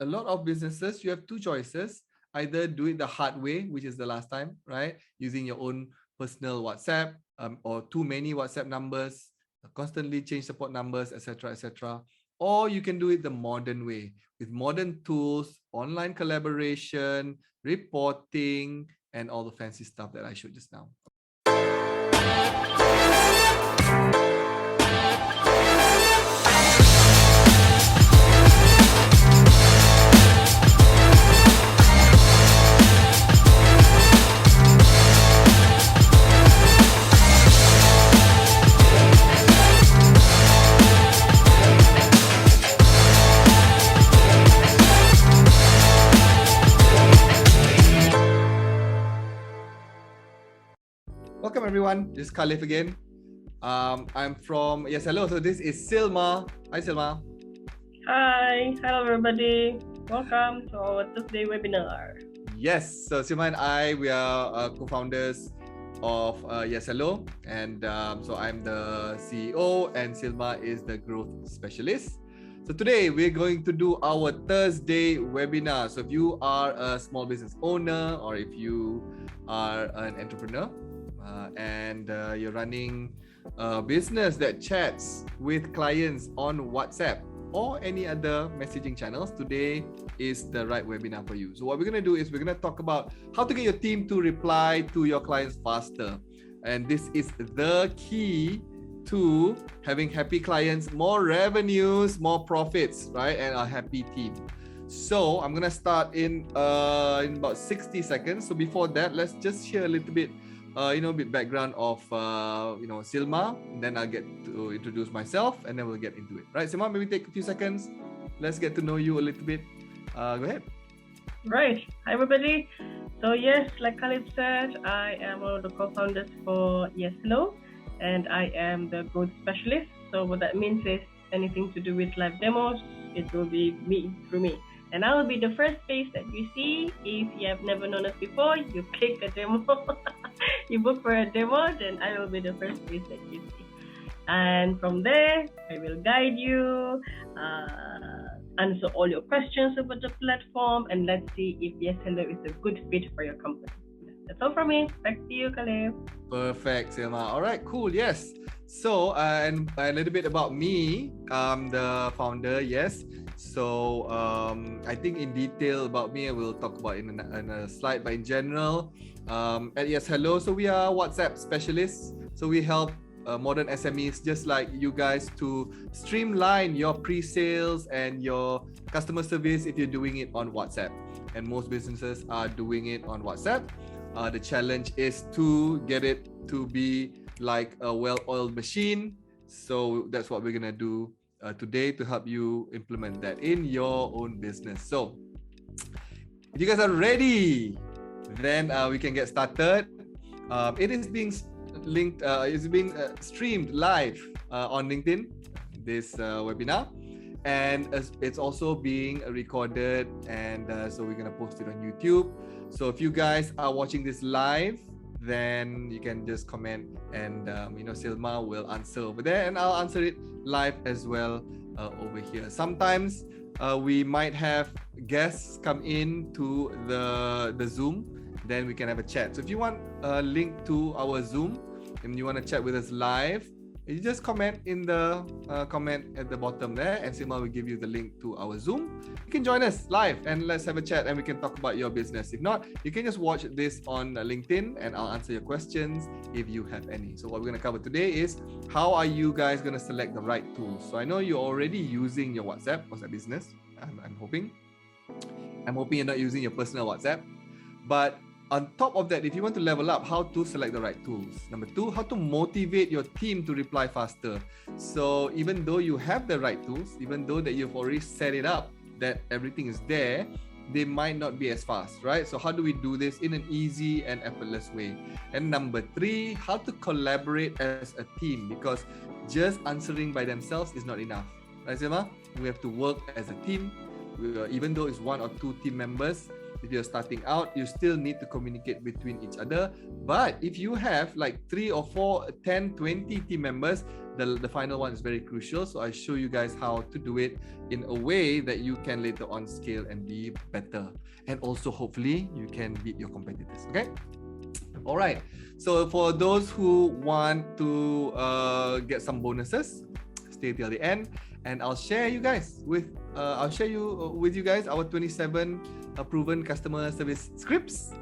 a lot of businesses, you have two choices. Either do it the hard way, which is the last time, right? Using your own personal WhatsApp, or too many WhatsApp numbers, constantly change support numbers, etc., etc. Or you can do it the modern way with modern tools, online collaboration, reporting, and all the fancy stuff that I showed just now. Welcome everyone, this is Khalif again. I'm from YesHello. So this is Silma. Hi Silma. Hi, hello everybody. Welcome to our Thursday webinar. Yes, so Silma and I, we are co-founders of YesHello, and so I'm the CEO and Silma is the growth specialist. So today we're going to do our Thursday webinar. So if you are a small business owner or if you are an entrepreneur and you're running a business that chats with clients on WhatsApp or any other messaging channels, today is the right webinar for you. So what we're going to do is we're going to talk about how to get your team to reply to your clients faster. And this is the key to having happy clients, more revenues, more profits, right? And a happy team. So I'm going to start in about 60 seconds. So before that, let's just share a little bit a bit background of Silma, and then I'll get to introduce myself, and then we'll get into it. Right, Silma, maybe take a few seconds. Let's get to know you a little bit. Go ahead. Right. Hi everybody. So yes, like Khalid said, I am one of the co-founders for YesHello, and I am the growth specialist. So what that means is anything to do with live demos, it will be through me. And I will be the first face that you see. If you have never known us before, you click a demo, you book for a demo, then I will be the first face that you see. And from there, I will guide you, answer all your questions over the platform, and let's see if YesHello is a good fit for your company. That's all from me. Back to you, Khalif. Perfect, Silma. All right, cool. Yes. So, and a little bit about me. I'm the founder. Yes. So, I think in detail about me, I will talk about in a slide. But in general, at YesHello, so we are WhatsApp specialists. So we help modern SMEs just like you guys to streamline your pre-sales and your customer service if you're doing it on WhatsApp. And most businesses are doing it on WhatsApp. The challenge is to get it to be like a well-oiled machine. So that's what we're gonna do today to help you implement that in your own business. So if you guys are ready, then we can get started. It is being linked, it's being streamed live on LinkedIn, this webinar, and it's also being recorded, and so we're gonna post it on YouTube. So if you guys are watching this live, then you can just comment, and Silma will answer over there, and I'll answer it live as well over here. Sometimes we might have guests come in to the Zoom, then we can have a chat. So if you want a link to our Zoom and you want to chat with us live, you just comment in the comment at the bottom there, and Silma will give you the link to our Zoom. You can join us live and let's have a chat and we can talk about your business. If not, you can just watch this on LinkedIn and I'll answer your questions if you have any. So what we're going to cover today is how are you guys going to select the right tools. So I know you're already using your WhatsApp business. I'm hoping you're not using your personal WhatsApp, but on top of that, if you want to level up, how to select the right tools. Number two, how to motivate your team to reply faster. So even though you have the right tools, even though that you've already set it up, that everything is there, they might not be as fast, right? So how do we do this in an easy and effortless way? And number three, how to collaborate as a team, because just answering by themselves is not enough. Right, Silma? We have to work as a team. Even though it's one or two team members, if you're starting out, you still need to communicate between each other. But if you have like 3 or 4, 10, 20 team members, the final one is very crucial. So I show you guys how to do it in a way that you can later on scale and be better. And also hopefully you can beat your competitors. Okay. All right. So for those who want to get some bonuses, stay till the end, and I'll share you guys with you guys our 27 proven customer service scripts.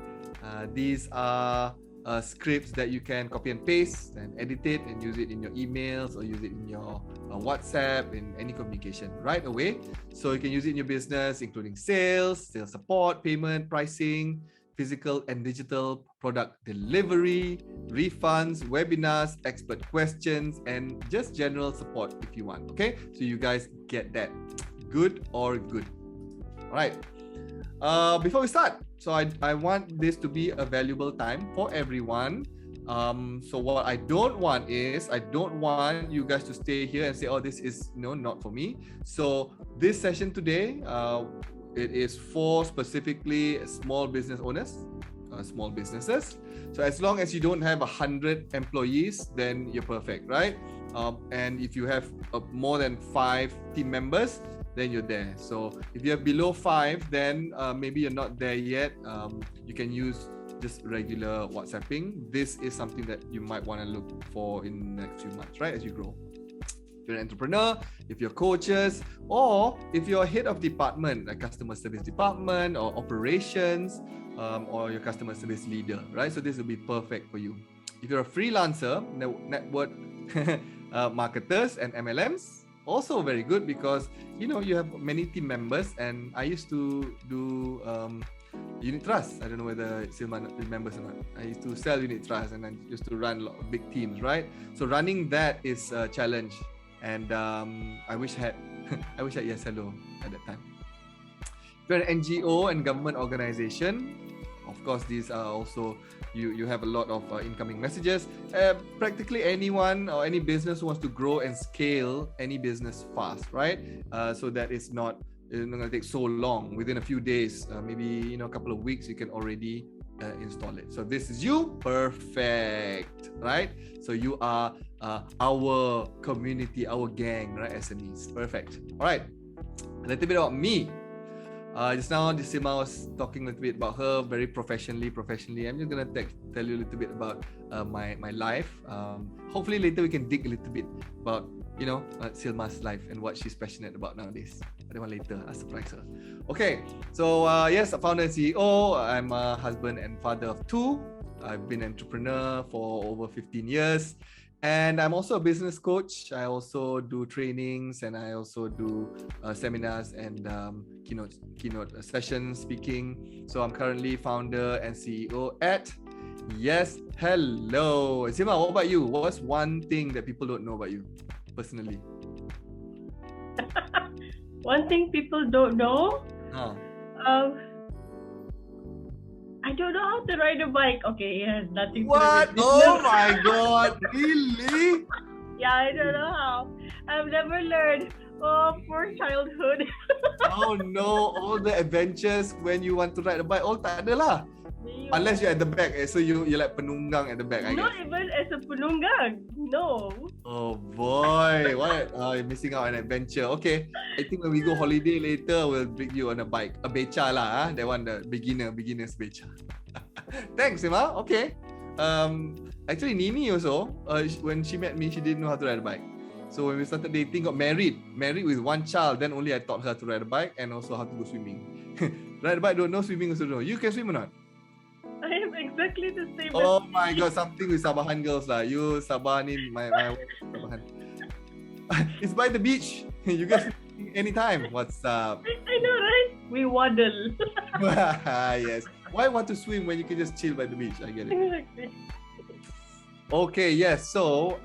These are scripts that you can copy and paste and edit it and use it in your emails or use it in your WhatsApp, in any communication right away. So you can use it in your business, including sales support, payment, pricing, physical and digital product delivery, refunds, webinars, expert questions, and just general support if you want. Okay, so you guys get that. Good or good. All right. Before we start, so I want this to be a valuable time for everyone. So what I don't want is, I don't want you guys to stay here and say, oh, this is not for me. So this session today, it is for specifically small business owners, small businesses. So as long as you don't have 100 employees, then you're perfect, right? And if you have more than 5 team members, then you're there. So if you have below 5, then maybe you're not there yet. You can use just regular WhatsApping. This is something that you might want to look for in the next few months, right? As you grow. If you're an entrepreneur, if you're coaches, or if you're head of department, like customer service department or operations, or your customer service leader, right? So this will be perfect for you. If you're a freelancer, network marketers and MLMs, also very good, because you have many team members. And I used to do unit trust. I don't know whether Silman remembers or not. I used to sell unit trust, and I used to run a lot of big teams, right? So running that is a challenge. And I wish I had YesHello at that time. If you're an NGO and government organization, of course, these are also, you have a lot of incoming messages. Practically anyone or any business who wants to grow and scale any business fast, right? So that it's not going to take so long. Within a few days, maybe a couple of weeks, you can already install it. So this is you, perfect, right? So you are our community, our gang, right? SMEs, perfect. All right, a little bit about me. Just now, Sima was talking a little bit about her, very professionally. I'm just gonna tell you a little bit about my life. Hopefully later we can dig a little bit about Silma's life and what she's passionate about nowadays. I don't want later, I'll surprise her. Okay, so yes, a founder and CEO. I'm a husband and father of 2. I've been an entrepreneur for over 15 years. And I'm also a business coach. I also do trainings, and I also do seminars and keynote sessions, speaking. So I'm currently founder and CEO at YesHello. Sima, what about you? What's one thing that people don't know about you personally? One thing people don't know? I don't know how to ride a bike. Okay, it has nothing to do with business. Oh my god, really? Yeah, I don't know how. I've never learned. Oh, poor childhood. Oh no, all the adventures when you want to ride a bike, all tak ada lah. Unless you're at the back, so you're like penunggang at the back, I guess. Not even as a penunggang, no. Oh boy, what? You're missing out on an adventure. Okay, I think when we go holiday later, we'll bring you on a bike. A beca lah, that one, the beginner's beca. Thanks, Emma. Okay. Actually, Nini also, when she met me, she didn't know how to ride a bike. So when we started dating, got married with 1 child, then only I taught her to ride a bike and also how to go swimming. Ride a bike, don't know, swimming also don't know. You can swim or not? I am exactly the same. Oh my god, something with Sabahan girls lah. You Sabahan in my Sabahan. It's by the beach. You guys anytime. What's up? I know, right? We waddle. Yes. Why want to swim when you can just chill by the beach? I get it. Exactly. Okay, yes. So,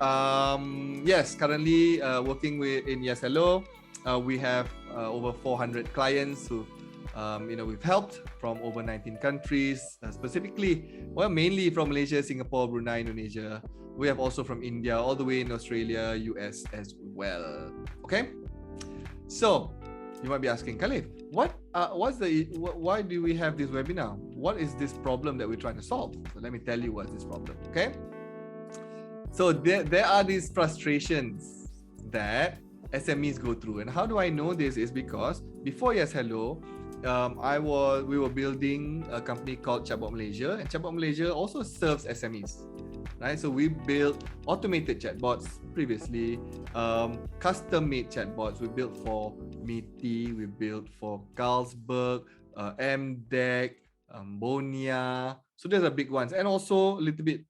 yes, currently working in YesHello. We have over 400 clients who we've helped from over 19 countries, specifically, mainly from Malaysia, Singapore, Brunei, Indonesia. We have also from India, all the way in Australia, US as well. Okay, so You might be asking, Khalif, why do we have this webinar? What is this problem that we're trying to solve? So let me tell you what's this problem, okay? So there are these frustrations that SMEs go through. And how do I know this is because before YesHello, we were building a company called Chatbot Malaysia, and Chatbot Malaysia also serves SMEs, right? So we built automated chatbots previously, custom-made chatbots. We built for MITI, we built for Carlsberg, MDEC, Bonia. So there's a big ones, and also a little bit,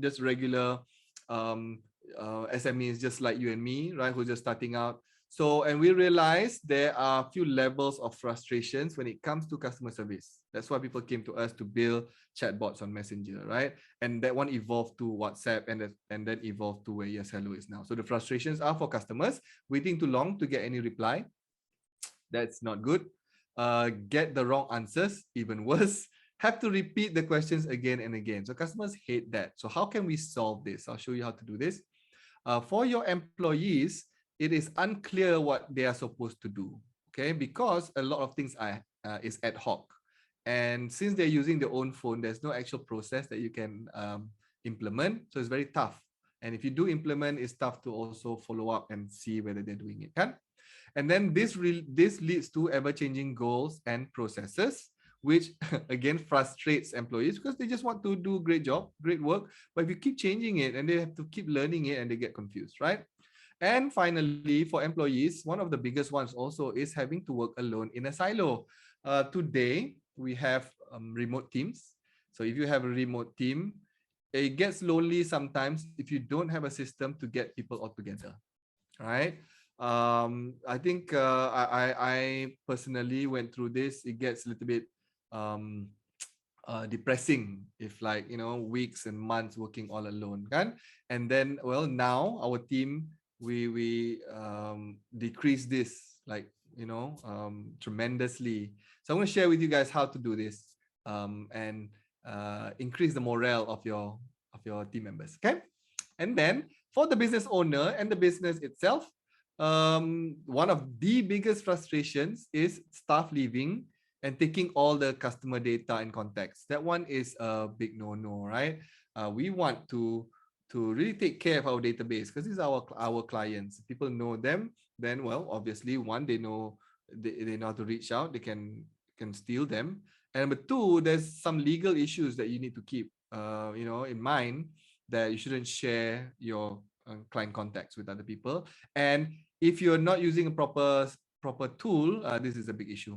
just regular SMEs, just like you and me, right? Who's just starting out. So, and we realized there are a few levels of frustrations when it comes to customer service. That's why people came to us to build chatbots on Messenger, right? And that one evolved to WhatsApp and then evolved to where YesHello is now. So the frustrations are for customers waiting too long to get any reply. That's not good. Get the wrong answers, even worse. Have to repeat the questions again and again. So customers hate that. So how can we solve this? I'll show you how to do this. For your employees, it is unclear what they are supposed to do, okay? Because a lot of things is ad hoc. And since they're using their own phone, there's no actual process that you can implement. So it's very tough. And if you do implement, it's tough to also follow up and see whether they're doing it. Kan? And then this leads to ever-changing goals and processes, which again frustrates employees because they just want to do great job, great work. But if you keep changing it and they have to keep learning it and they get confused, right? And finally, for employees, one of the biggest ones also is having to work alone in a silo. Today, we have remote teams. So if you have a remote team, it gets lonely sometimes if you don't have a system to get people all together, right? I think I personally went through this. It gets a little bit depressing if weeks and months working all alone, kan? And then now our team we decrease this tremendously. So I'm going to share with you guys how to do this and increase the morale of your team members, okay? And then for the business owner and the business itself, one of the biggest frustrations is staff leaving and taking all the customer data and contacts. That one is a big no-no, right? We want to really take care of our database because these are our clients. If people know them, then obviously one, they know how to reach out. They can steal them. And number two, there's some legal issues that you need to keep in mind, that you shouldn't share your client contacts with other people. And if you're not using a proper tool, this is a big issue.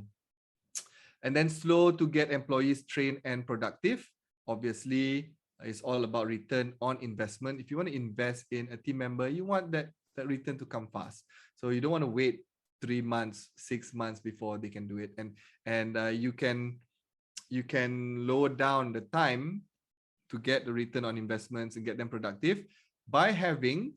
And then slow to get employees trained and productive. Obviously, it's all about return on investment. If you want to invest in a team member, you want that return to come fast. So you don't want to wait 3 months, 6 months before they can do it. And you can lower down the time to get the return on investments and get them productive by having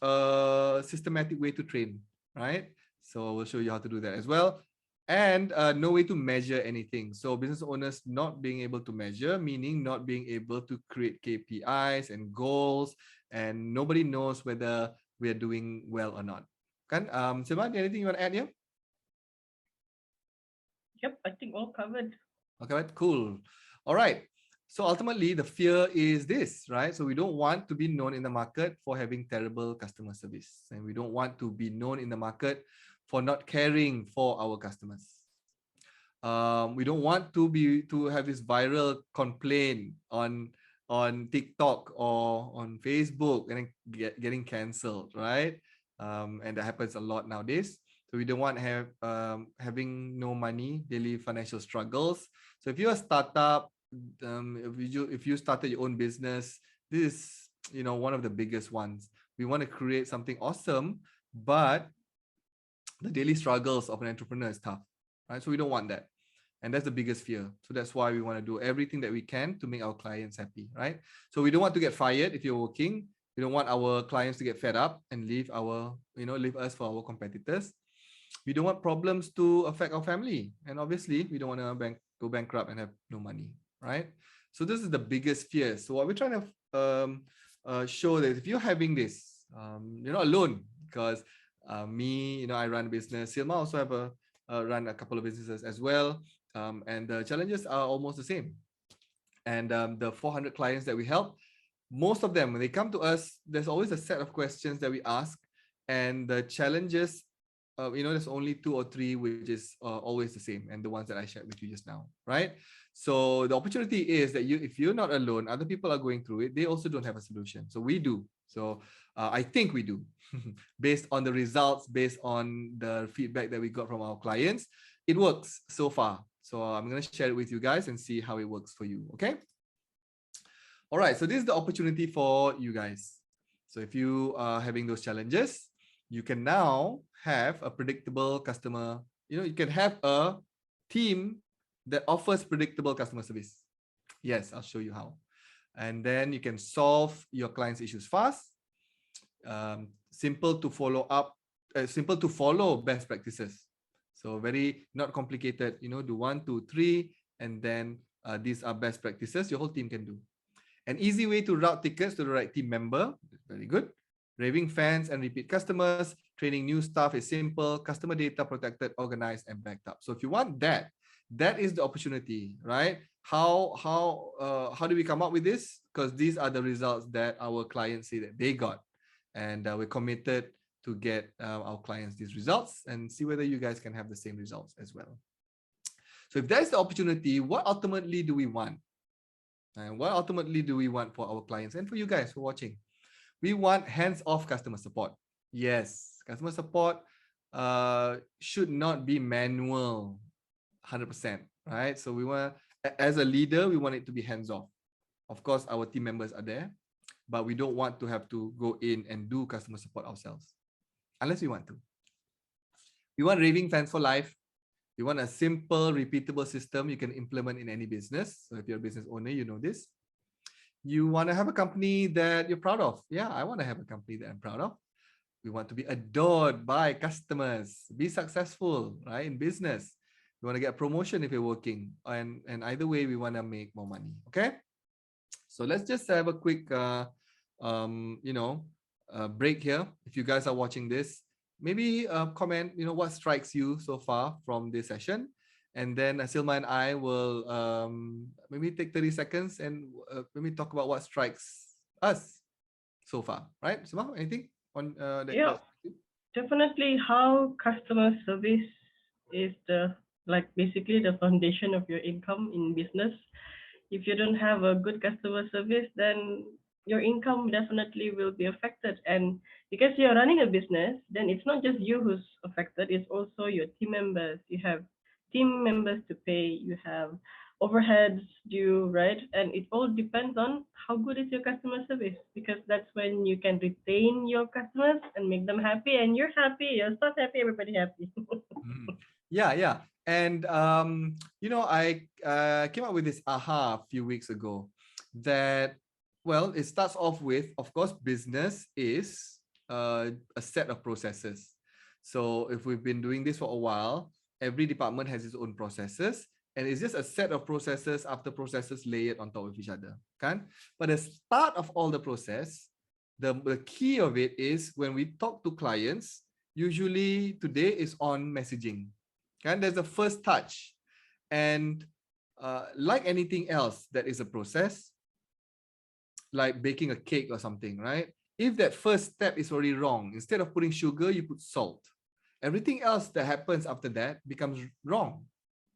a systematic way to train, right? So we'll show you how to do that as well. And no way to measure anything. So business owners not being able to measure, meaning not being able to create KPIs and goals, and nobody knows whether we are doing well or not. Kan? Sivan, anything you want to add here? Yep, I think all covered. Okay, cool. All right. So ultimately, the fear is this, right? So we don't want to be known in the market for having terrible customer service, and we don't want to be known in the market for not caring for our customers. We don't want to have this viral complaint on TikTok or on Facebook and then getting cancelled, right? And that happens a lot nowadays. So we don't want to have having no money, daily financial struggles. So if you're a startup, if you started your own business, this is one of the biggest ones. We want to create something awesome, but the daily struggles of an entrepreneur is tough, right? So we don't want that. And that's the biggest fear. So that's why we want to do everything that we can to make our clients happy, right? So we don't want to get fired if you're working. We don't want our clients to get fed up and leave us for our competitors. We don't want problems to affect our family. And obviously, we don't want to go bankrupt and have no money, right? So this is the biggest fear. So what we're trying to show that if you're having this, you're not alone, because me, I run a business. Silma also have a run a couple of businesses as well. And the challenges are almost the same. And the 400 clients that we help, most of them, when they come to us, there's always a set of questions that we ask, and the challenges, there's only 2 or 3 which is always the same, and the ones that I shared with you just now, right? So the opportunity is that if you're not alone, other people are going through it. They also don't have a solution. So we do. So I think we do, based on the results, based on the feedback that we got from our clients. It works so far. So I'm going to share it with you guys and see how it works for you. Okay. All right. So this is the opportunity for you guys. So if you are having those challenges, you can now have a predictable customer. You can have a team that offers predictable customer service. Yes, I'll show you how. And then you can solve your clients' issues fast. Simple to follow up, simple to follow best practices. So very not complicated, do 1, 2, 3, and then these are best practices your whole team can do. An easy way to route tickets to the right team member. Very good. Raving fans and repeat customers. Training new staff is simple. Customer data protected, organized, and backed up. So if you want that, that is the opportunity, right? How do we come up with this? Because these are the results that our clients say that they got, and we're committed to get our clients these results and see whether you guys can have the same results as well. So if that's the opportunity, what ultimately do we want? And what ultimately do we want for our clients and for you guys who are watching? We want hands-off customer support. Yes, customer support should not be manual 100%, right? So we want, as a leader, we want it to be hands-off. Of course, our team members are there, but we don't want to have to go in and do customer support ourselves, unless we want to. We want raving fans for life. We want a simple, repeatable system you can implement in any business. So if you're a business owner, you know this. You want to have a company that you're proud of. Yeah, I want to have a company that I'm proud of. We want to be adored by customers, be successful, right, in business. We want to get a promotion if you're working, and either way, we want to make more money. Okay, so let's just have a quick, break here. If you guys are watching this, maybe comment, what strikes you so far from this session, and then Silma and I will maybe take 30 seconds and maybe talk about what strikes us so far. Right, Silma? Anything on that? Yeah, definitely. How customer service is basically the foundation of your income in business. If you don't have a good customer service, then your income definitely will be affected. And because you're running a business, then it's not just you who's affected, it's also your team members. You have team members to pay, you have overheads due, right? And it all depends on how good is your customer service, because that's when you can retain your customers and make them happy, and you're happy, your staff happy, everybody happy. Yeah. And I came up with this aha a few weeks ago that, well, it starts off with, of course, business is a set of processes. So if we've been doing this for a while, every department has its own processes, and it's just a set of processes after processes layered on top of each other. Kan? But the start of all the process, the key of it is when we talk to clients, usually today is on messaging. And there's a first touch, and like anything else that is a process, like baking a cake or something, right? If that first step is already wrong, instead of putting sugar, you put salt. Everything else that happens after that becomes wrong,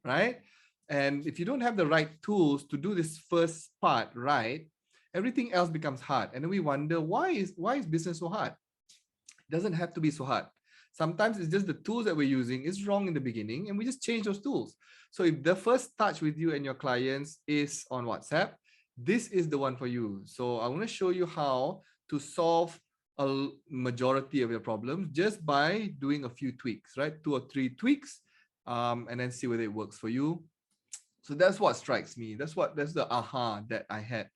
right? And if you don't have the right tools to do this first part right, everything else becomes hard. And then we wonder, why is business so hard? It doesn't have to be so hard. Sometimes it's just the tools that we're using is wrong in the beginning, and we just change those tools. So if the first touch with you and your clients is on WhatsApp, this is the one for you. So I want to show you how to solve a majority of your problems just by doing a few tweaks, right? 2 or 3 tweaks, and then see whether it works for you. So that's what strikes me. That's the aha that I had.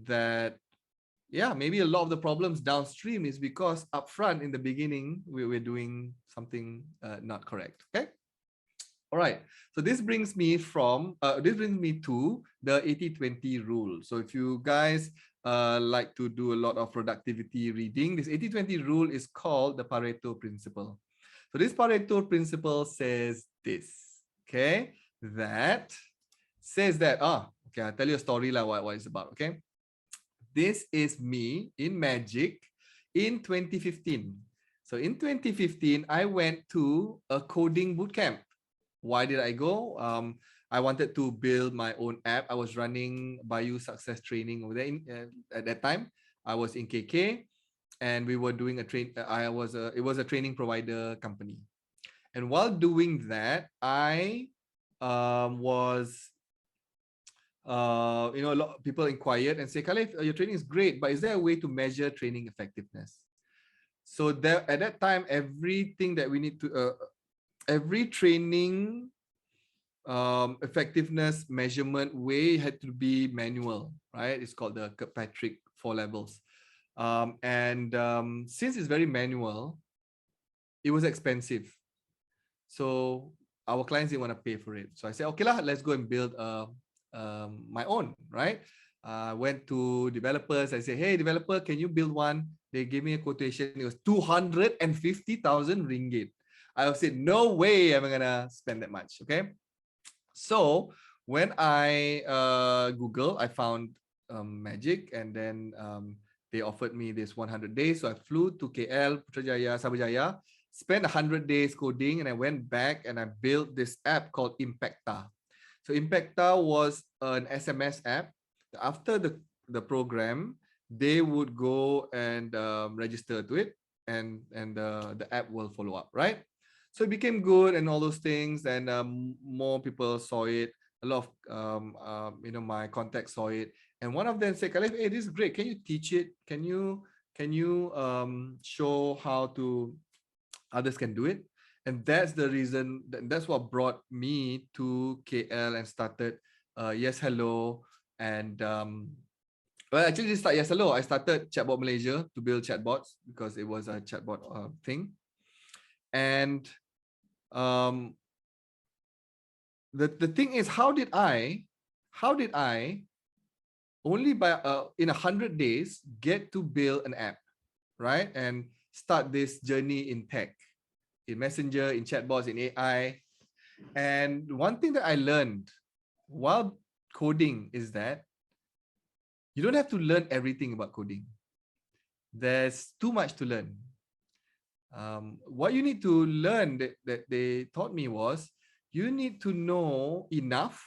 That yeah, maybe a lot of the problems downstream is because upfront in the beginning we're doing something not correct. Okay. All right. So this brings me to the 80-20 rule. So if you guys like to do a lot of productivity reading, this 80-20 rule is called the Pareto Principle. So this Pareto principle says this, okay? That says that, okay, I'll tell you a story like what it's about, okay? This is me in Magic in 2015. So in 2015, I went to a coding bootcamp. Why did I go? I wanted to build my own app. I was running Bayou Success Training over there at that time. I was in KK, and we were doing a train. It was a training provider company, and while doing that, I was a lot of people inquired and say, Khalif, your training is great, but is there a way to measure training effectiveness? So there, at that time, everything that we need to, every training effectiveness measurement way had to be manual, right? It's called the Kirkpatrick 4 levels. Since it's very manual, it was expensive. So our clients didn't want to pay for it. So I said, okay, let's go and build my own, right? I went to developers. I said, hey, developer, can you build one? They gave me a quotation. It was 250,000 ringgit. I said, no way am I going to spend that much, okay? So when I Google, I found Magic, and then they offered me this 100 days. So I flew to KL, Putrajaya, Sabujaya, spent 100 days coding, and I went back and I built this app called Impacta. So Impacta was an SMS app. After the program, they would go and register to it, and the app will follow up, right? So it became good and all those things, and more people saw it. A lot of my contacts saw it, and one of them said, Khalif, hey, this is great. Can you teach it? Can you show how to others can do it? And that's the reason. That's what brought me to KL and started YesHello. And well, actually, this start YesHello. I started Chatbot Malaysia to build chatbots because it was a chatbot thing. And the thing is, how did I only by in 100 days get to build an app, right? And start this journey in tech, in Messenger, in chatbots, in AI. And one thing that I learned while coding is that you don't have to learn everything about coding. There's too much to learn. What you need to learn that they taught me was you need to know enough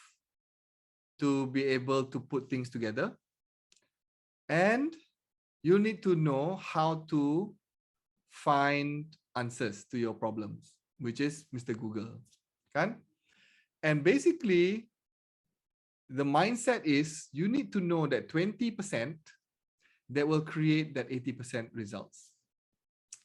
to be able to put things together, and you need to know how to find answers to your problems, which is Mr. Google. Kan? And basically, the mindset is you need to know that 20% that will create that 80% results.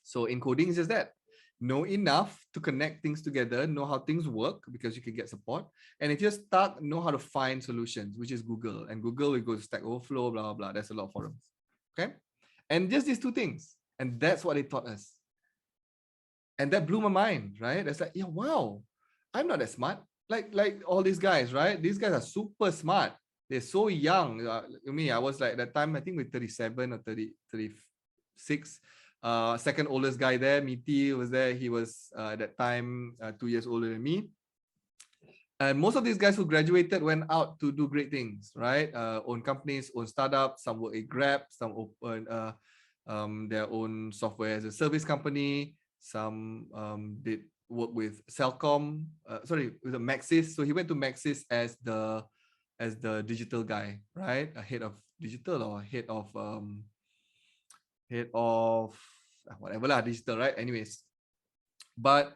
So in coding, it's just that. Know enough to connect things together, know how things work because you can get support. And if you're stuck, know how to find solutions, which is Google. And Google will go to Stack Overflow, blah, blah, blah. There's a lot of forums. Okay. And just these two things. And that's what they taught us. And that blew my mind, right? That's like, yeah, wow, I'm not that smart. Like all these guys, right? These guys are super smart. They're so young. I was like, at that time, I think we're 37 or 36. Second oldest guy there, Miti, was there. He was at that time 2 years older than me. And most of these guys who graduated went out to do great things, right? Own companies, own startups. Some work at Grab, some open their own software as a service company. Some did work with Celcom, with the Maxis. So he went to Maxis as the digital guy, right? A head of digital or head of whatever lah, digital, right? Anyways, but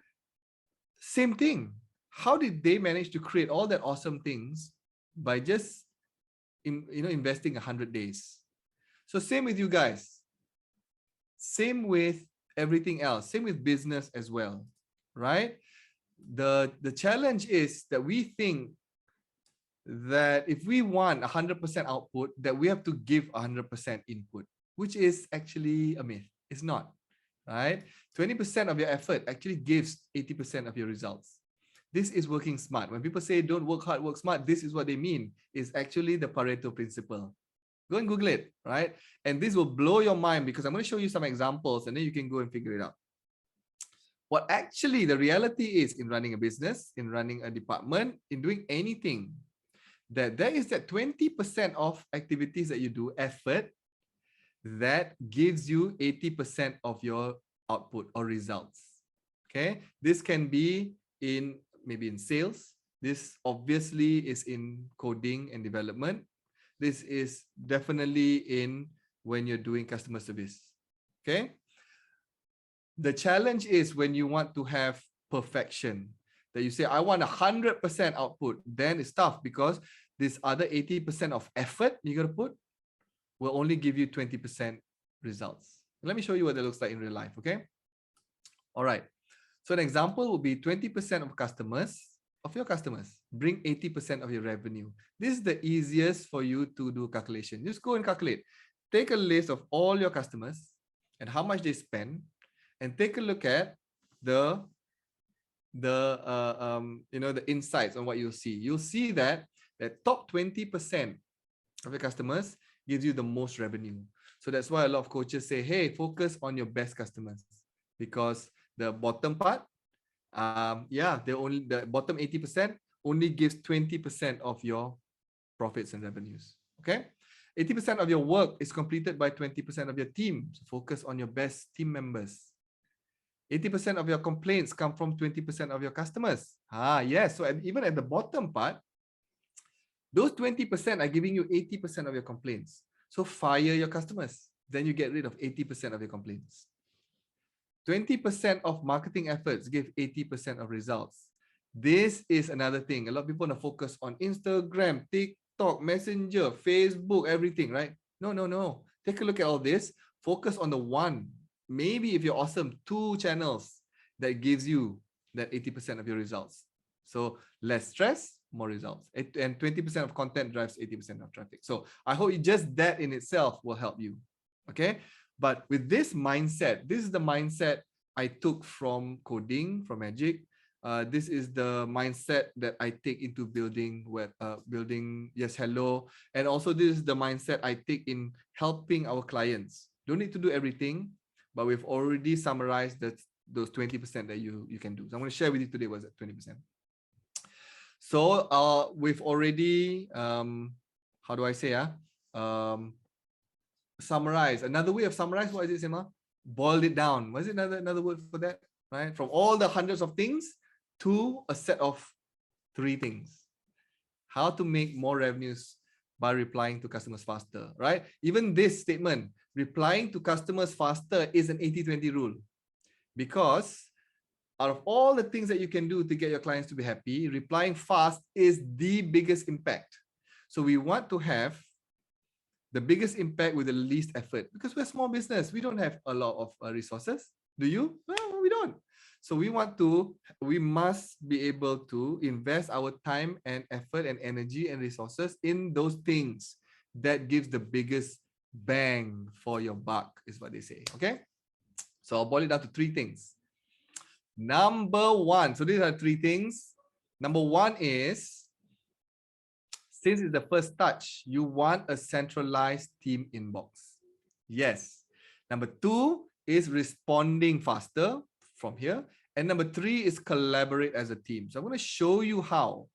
same thing. How did they manage to create all that awesome things by just investing 100 days? So same with you guys. Same with everything else. Same with business as well, right? The challenge is that we think that if we want 100% output, that we have to give 100% input, which is actually a myth. It's not, right? 20% of your effort actually gives 80% of your results. This is working smart. When people say don't work hard, work smart, this is what they mean. It's actually the Pareto Principle. Go and Google it, right? And this will blow your mind because I'm going to show you some examples and then you can go and figure it out. What actually the reality is in running a business, in running a department, in doing anything, that there is that 20% of activities that you do, effort, that gives you 80% of your output or results. Okay, this can be in maybe in sales. This obviously is in coding and development. This is definitely in when you're doing customer service. Okay, the challenge is when you want to have perfection, that you say, I want 100% output, then it's tough because this other 80% of effort you got to put will only give you 20% results. Let me show you what that looks like in real life, okay? All right. So an example would be 20% of your customers bring 80% of your revenue. This is the easiest for you to do calculation. Just go and calculate. Take a list of all your customers and how much they spend, and take a look at the insights on what you'll see. You'll see that the top 20% of your customers gives you the most revenue. So that's why a lot of coaches say, hey, focus on your best customers, because the bottom part, the bottom 80% only gives 20% of your profits and revenues. Okay, 80% of your work is completed by 20% of your team. So focus on your best team members. 80% of your complaints come from 20% of your customers. Yes. So even at the bottom part, those 20% are giving you 80% of your complaints. So fire your customers. Then you get rid of 80% of your complaints. 20% of marketing efforts give 80% of results. This is another thing. A lot of people want to focus on Instagram, TikTok, Messenger, Facebook, everything, right? No. Take a look at all this. Focus on the one. Maybe if you're awesome, 2 channels that gives you that 80% of your results. So less stress, more results. And 20% of content drives 80% of traffic. So I hope just that in itself will help you. Okay. But with this mindset, this is the mindset I took from coding, from Magic. This is the mindset that I take into building YesHello. And also this is the mindset I take in helping our clients. Don't need to do everything, but we've already summarized those 20% that you can do. So I'm going to share with you today what's that 20%. So we've already, how do I say, summarize. Another way of summarize, what is it, Sema? Boiled it down. What is it another word for that? Right? From all the hundreds of things to a set of 3 things. How to make more revenues by replying to customers faster, right? Even this statement, replying to customers faster, is an 80-20 rule. Because out of all the things that you can do to get your clients to be happy, replying fast is the biggest impact. So we want to have the biggest impact with the least effort, because we're a small business. We don't have a lot of resources. Do you? No, we don't. So we must be able to invest our time and effort and energy and resources in those things that gives the biggest bang for your buck, is what they say. Okay. So I'll boil it down to 3 things. Number 1. So these are 3 things. Number 1 is, since it's the first touch, you want a centralized team inbox. Yes. Number 2 is responding faster from here. And number 3 is collaborate as a team. So I'm going to show you how.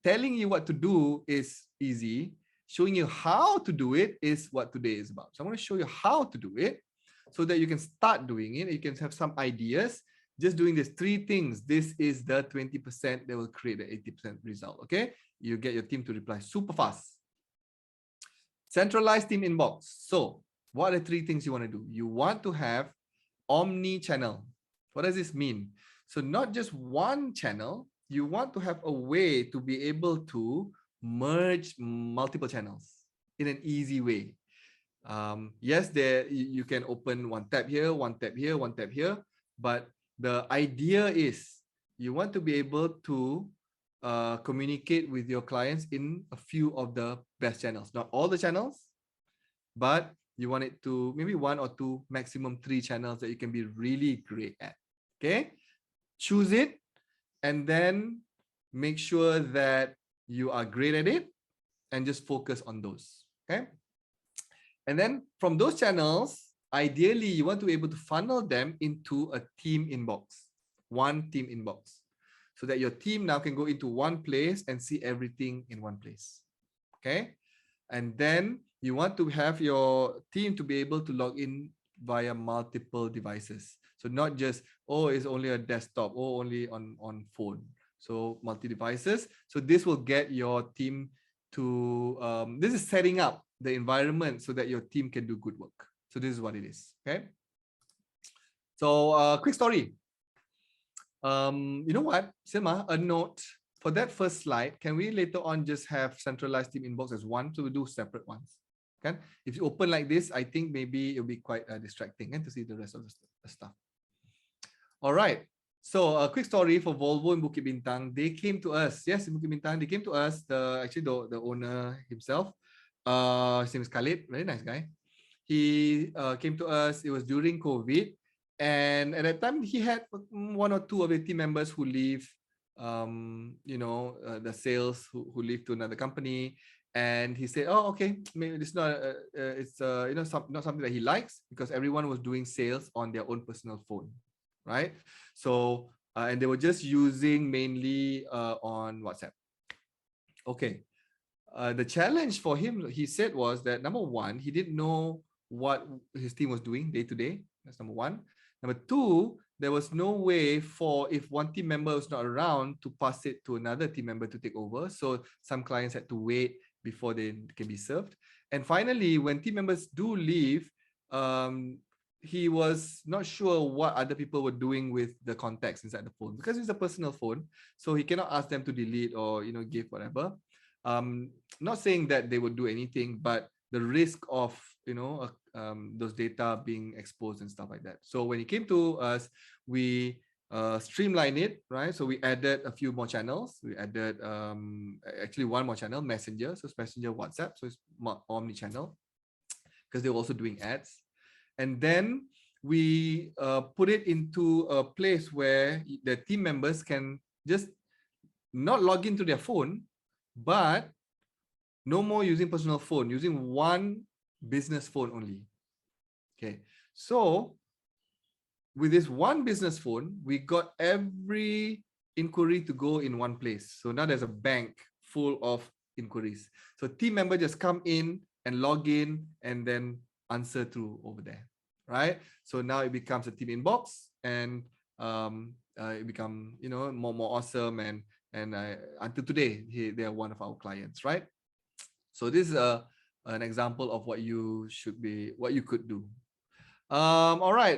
Telling you what to do is easy. Showing you how to do it is what today is about. So I'm going to show you how to do it so that you can start doing it. You can have some ideas. Just doing these 3 things, this is the 20% that will create the 80% result. Okay, you get your team to reply super fast. Centralized team inbox. So what are the 3 things you want to do? You want to have omni-channel. What does this mean? So not just one channel, you want to have a way to be able to merge multiple channels in an easy way. Yes, you can open one tab here, one tab here, one tab here, but the idea is you want to be able to communicate with your clients in a few of the best channels. Not all the channels, but you want it to maybe 1 or 2, maximum 3 channels that you can be really great at. Okay, choose it and then make sure that you are great at it and just focus on those. Okay, and then from those channels, ideally, you want to be able to funnel them into a team inbox. one team inbox, so that your team now can go into one place and see everything in one place. Okay. And then you want to have your team to be able to log in via multiple devices. So not just, oh, it's only a desktop, or only on phone. So multi-devices. So this will get your team to, this is setting up the environment so that your team can do good work. So this is what it is. Okay. So quick story. You know what, Silma, a note for that first slide. Can we later on just have centralized team inbox as one, so we do separate ones? Okay. If you open like this, I think maybe it'll be quite distracting to see the rest of the stuff. All right. So a quick story for Volvo in Bukit Bintang. They came to us. Yes, in Bukit Bintang, they came to us. The owner himself. His name is Khalid. Very nice guy. He came to us. It was during COVID. And at that time, he had one or two of the team members who leave, the sales who leave to another company. And he said, "Oh, okay, maybe it's not, not something that he likes, because everyone was doing sales on their own personal phone, right? So, and they were just using mainly on WhatsApp. Okay." The challenge for him, he said, was that number one, he didn't know what his team was doing day to day. That's number one. Number two, there was no way for, if one team member was not around, to pass it to another team member to take over. So some clients had to wait before they can be served. And finally, when team members do leave, he was not sure what other people were doing with the contacts inside the phone, because it's a personal phone. So he cannot ask them to delete or, give whatever. Not saying that they would do anything, but the risk of, those data being exposed and stuff like that. So when it came to us, we streamlined it, right? So we added a few more channels. We added actually one more channel, Messenger. So it's Messenger, WhatsApp. So it's omni-channel, because they were also doing ads. And then we put it into a place where the team members can just not log into their phone, but no more using personal phone, using one business phone only. Okay, so with this one business phone, we got every inquiry to go in one place. So now there's a bank full of inquiries. So team member just come in and log in and then answer through over there, right? So now it becomes a team inbox, and it become, more awesome. And until today, they are one of our clients, right? So this is an example of what you could do. All right,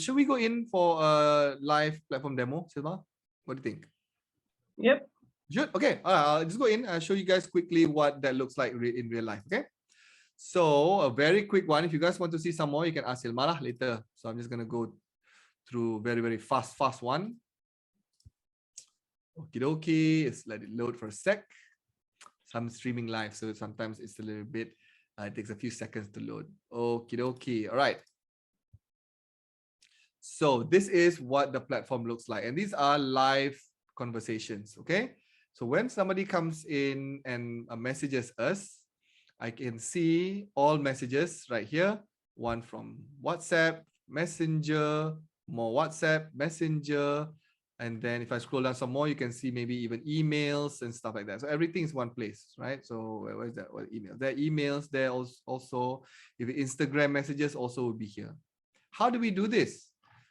should we go in for a live platform demo, Silva? What do you think? Yep. Should? Okay, I'll just go in and show you guys quickly what that looks like in real life. Okay, so a very quick one. If you guys want to see some more, you can ask Silma later. So I'm just gonna go through very fast one. Okie dokie, let's let it load for a sec. I'm streaming live, so sometimes it's a little bit, it takes a few seconds to load. Okie dokie. All right. So this is what the platform looks like. And these are live conversations, okay? So when somebody comes in and messages us, I can see all messages right here. One from WhatsApp, Messenger, more WhatsApp, Messenger. And then if I scroll down some more, you can see maybe even emails and stuff like that. So everything is one place, right? So where is that? What emails? There are emails there also. If Instagram messages also will be here. How do we do this?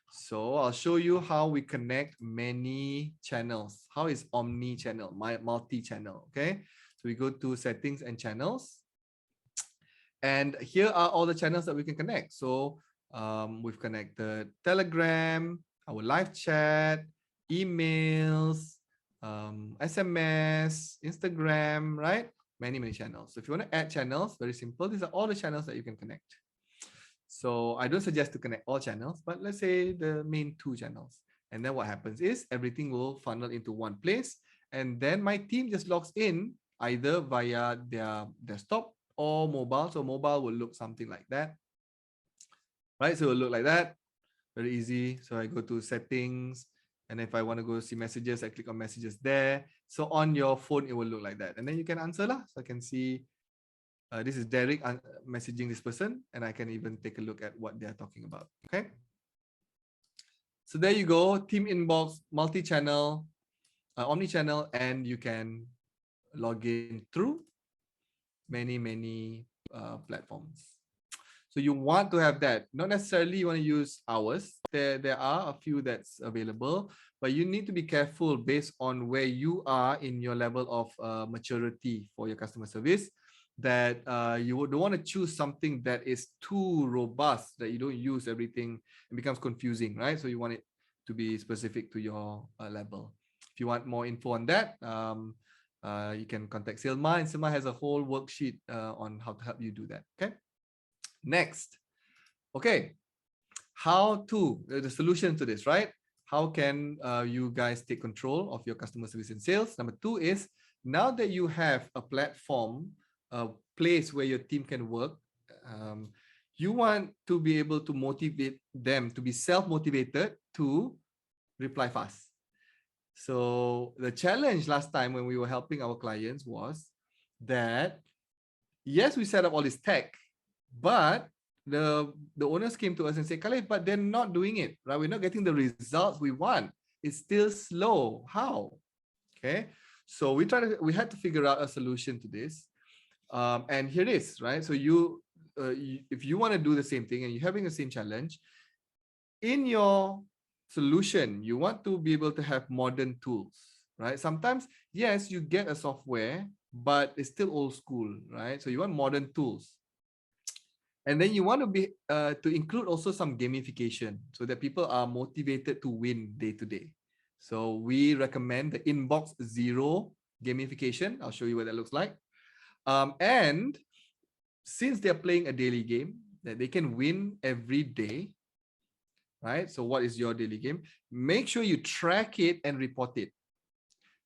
So I'll show you how we connect many channels. How is omni-channel, multi-channel, okay? So we go to settings and channels. And here are all the channels that we can connect. So we've connected Telegram, our live chat, emails, SMS, Instagram, right? Many channels. So if you want to add channels, very simple. These are all the channels that you can connect. So I don't suggest to connect all channels, but let's say the main two channels. And then what happens is everything will funnel into one place. And then my team just logs in either via their desktop or mobile. So mobile will look something like that, right? So it will look like that. Very easy. So I go to settings. And if I want to go see messages, I click on messages there. So on your phone, it will look like that. And then you can answer lah. So I can see this is Derek messaging this person, and I can even take a look at what they're talking about. Okay. So there you go, team inbox, multi-channel, omni-channel, and you can log in through many platforms. So you want to have that. Not necessarily you want to use ours. There are a few that's available, but you need to be careful based on where you are in your level of maturity for your customer service. That you don't want to choose something that is too robust, that you don't use everything and becomes confusing, right? So you want it to be specific to your level. If you want more info on that, you can contact Silma, and Silma has a whole worksheet on how to help you do that. Okay. Next, okay, how to the solution to this, right? How can you guys take control of your customer service and sales? Number two is, now that you have a platform, a place where your team can work, you want to be able to motivate them to be self-motivated to reply fast. So the challenge last time when we were helping our clients was that, yes, we set up all this tech, but the owners came to us and said, Khalif, but they're not doing it, right? We're not getting the results we want. It's still slow. How? Okay. So we had to figure out a solution to this. And here it is, right? So if you want to do the same thing and you're having the same challenge, in your solution, you want to be able to have modern tools, right? Sometimes, yes, you get a software, but it's still old school, right? So you want modern tools. And then you want to be to include also some gamification so that people are motivated to win day to day. So we recommend the Inbox Zero gamification. I'll show you what that looks like. And since they're playing a daily game that they can win every day, right? So what is your daily game? Make sure you track it and report it.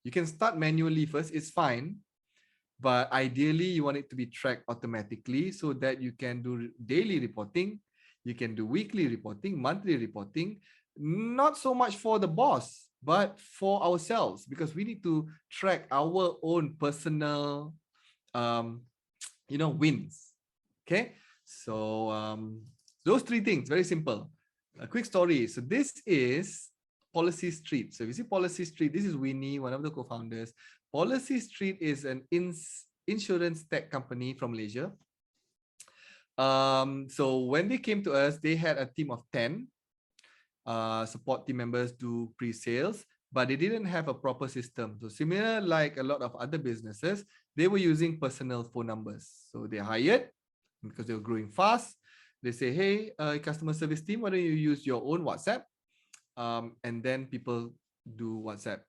You can start manually first, it's fine. But ideally, you want it to be tracked automatically so that you can do daily reporting, you can do weekly reporting, monthly reporting, not so much for the boss, but for ourselves, because we need to track our own personal, wins. Okay, so those three things, very simple. A quick story. So this is Policy Street. So if you see Policy Street, this is Winnie, one of the co-founders. Policy Street is an insurance tech company from Malaysia. So when they came to us, they had a team of 10 support team members do pre-sales, but they didn't have a proper system. So similar like a lot of other businesses, they were using personal phone numbers. So they hired, because they were growing fast. They say, hey, customer service team, why don't you use your own WhatsApp? And then people do WhatsApp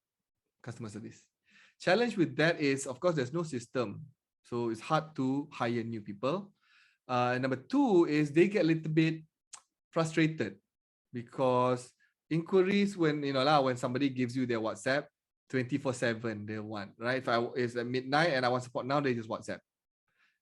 customer service. Challenge with that is, of course, there's no system. So it's hard to hire new people. Number two is they get a little bit frustrated because inquiries when somebody gives you their WhatsApp 24/7, they want, right? If it's at midnight and I want support now, they just WhatsApp.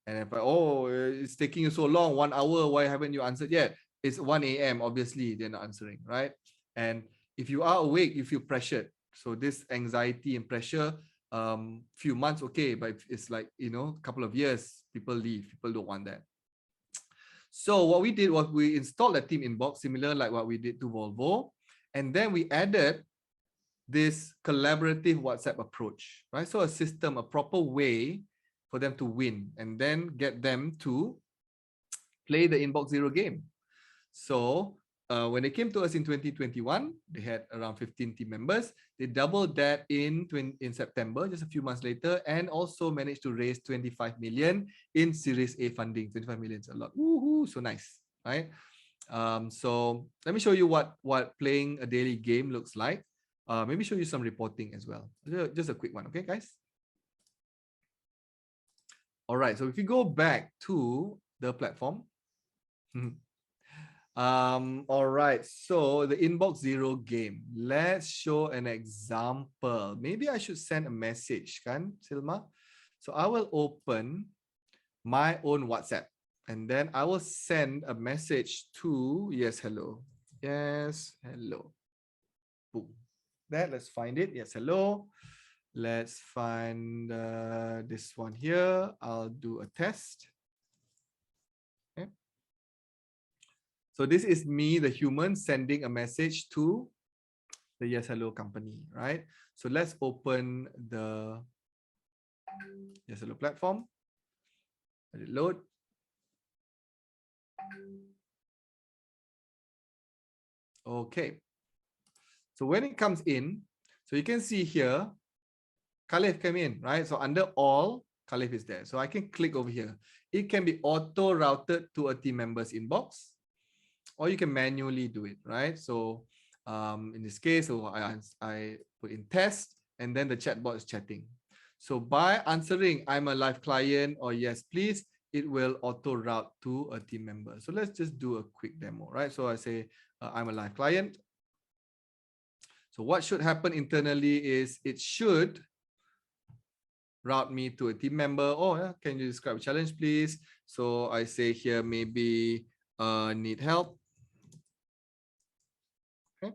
And if it's taking you so long, 1 hour, why haven't you answered yet? It's 1 a.m. Obviously, they're not answering, right? And if you are awake, you feel pressured. So this anxiety and pressure, few months, okay, but it's like, a couple of years, people leave. People don't want that. So what we did was we installed a team inbox, similar like what we did to Volvo. And then we added this collaborative WhatsApp approach, right? So a system, a proper way for them to win, and then get them to play the Inbox Zero game. So when they came to us in 2021, they had around 15 team members. They doubled that in September, just a few months later, and also managed to raise 25 million in Series A funding. 25 million is a lot. Woohoo, so nice, right? So let me show you what playing a daily game looks like. Maybe show you some reporting as well. Just a quick one, okay, guys? All right, so if you go back to the platform, all right, so the Inbox Zero game. Let's show an example. Maybe I should send a message, kan, Silma? So I will open my own WhatsApp, and then I will send a message to YesHello. YesHello. Boom. Let's find it. YesHello. Let's find this one here. I'll do a test. Okay. So this is me, the human, sending a message to the YesHello company, right? So let's open the YesHello platform. Let it load. Okay. So when it comes in, so you can see here, Khalif came in, right? So under all, Khalif is there. So I can click over here. It can be auto routed to a team member's inbox, or you can manually do it, right? So in this case, so I put in test, and then the chatbot is chatting. So by answering, I'm a live client, or yes, please, it will auto route to a team member. So let's just do a quick demo, right? So I say, I'm a live client. So what should happen internally is it should route me to a team member. Oh, yeah, can you describe a challenge, please? So I say here, maybe need help. Okay.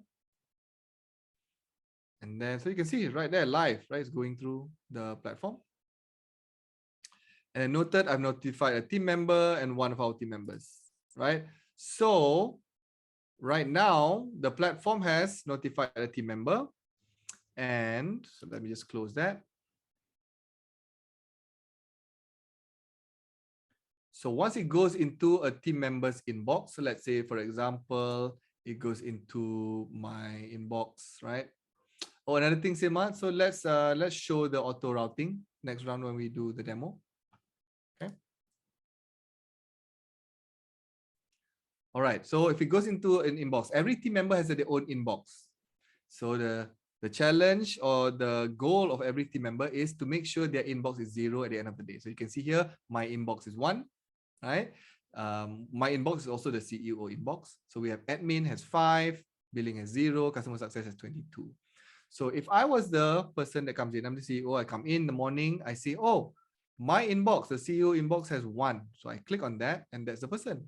And then, so you can see it right there live, right? It's going through the platform. And noted, I've notified a team member and one of our team members, right? So right now, the platform has notified a team member. And so let me just close that. So once it goes into a team member's inbox, so let's say, for example, it goes into my inbox, right? Oh, another thing, Sima. So let's show the auto routing next round when we do the demo. Okay. All right. So if it goes into an inbox, every team member has their own inbox. So the challenge or the goal of every team member is to make sure their inbox is 0 at the end of the day. So you can see here, my inbox is 1, right? My inbox is also the CEO inbox. So we have admin has 5, billing has 0, customer success has 22. So if I was the person that comes in, I'm the CEO, I come in the morning, I say, oh, my inbox, the CEO inbox has 1. So I click on that, and that's the person.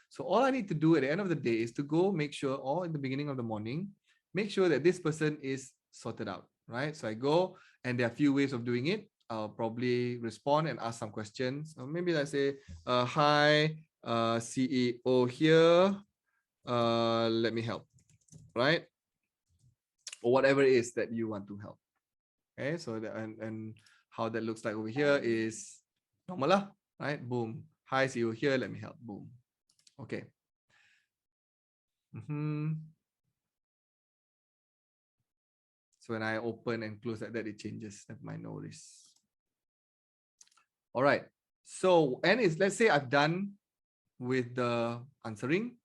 So all I need to do at the end of the day is to go make sure, or in the beginning of the morning, make sure that this person is sorted out, right? So I go, and there are a few ways of doing it. I'll probably respond and ask some questions. Or maybe I say, hi, CEO here, let me help, right? Or whatever it is that you want to help. Okay, so that, and how that looks like over here is normal lah, right? Boom. Hi, CEO here, let me help. Boom. Okay. So when I open and close like that, it changes. That's my notice. All right. So, and it's, let's say I've done with the answering.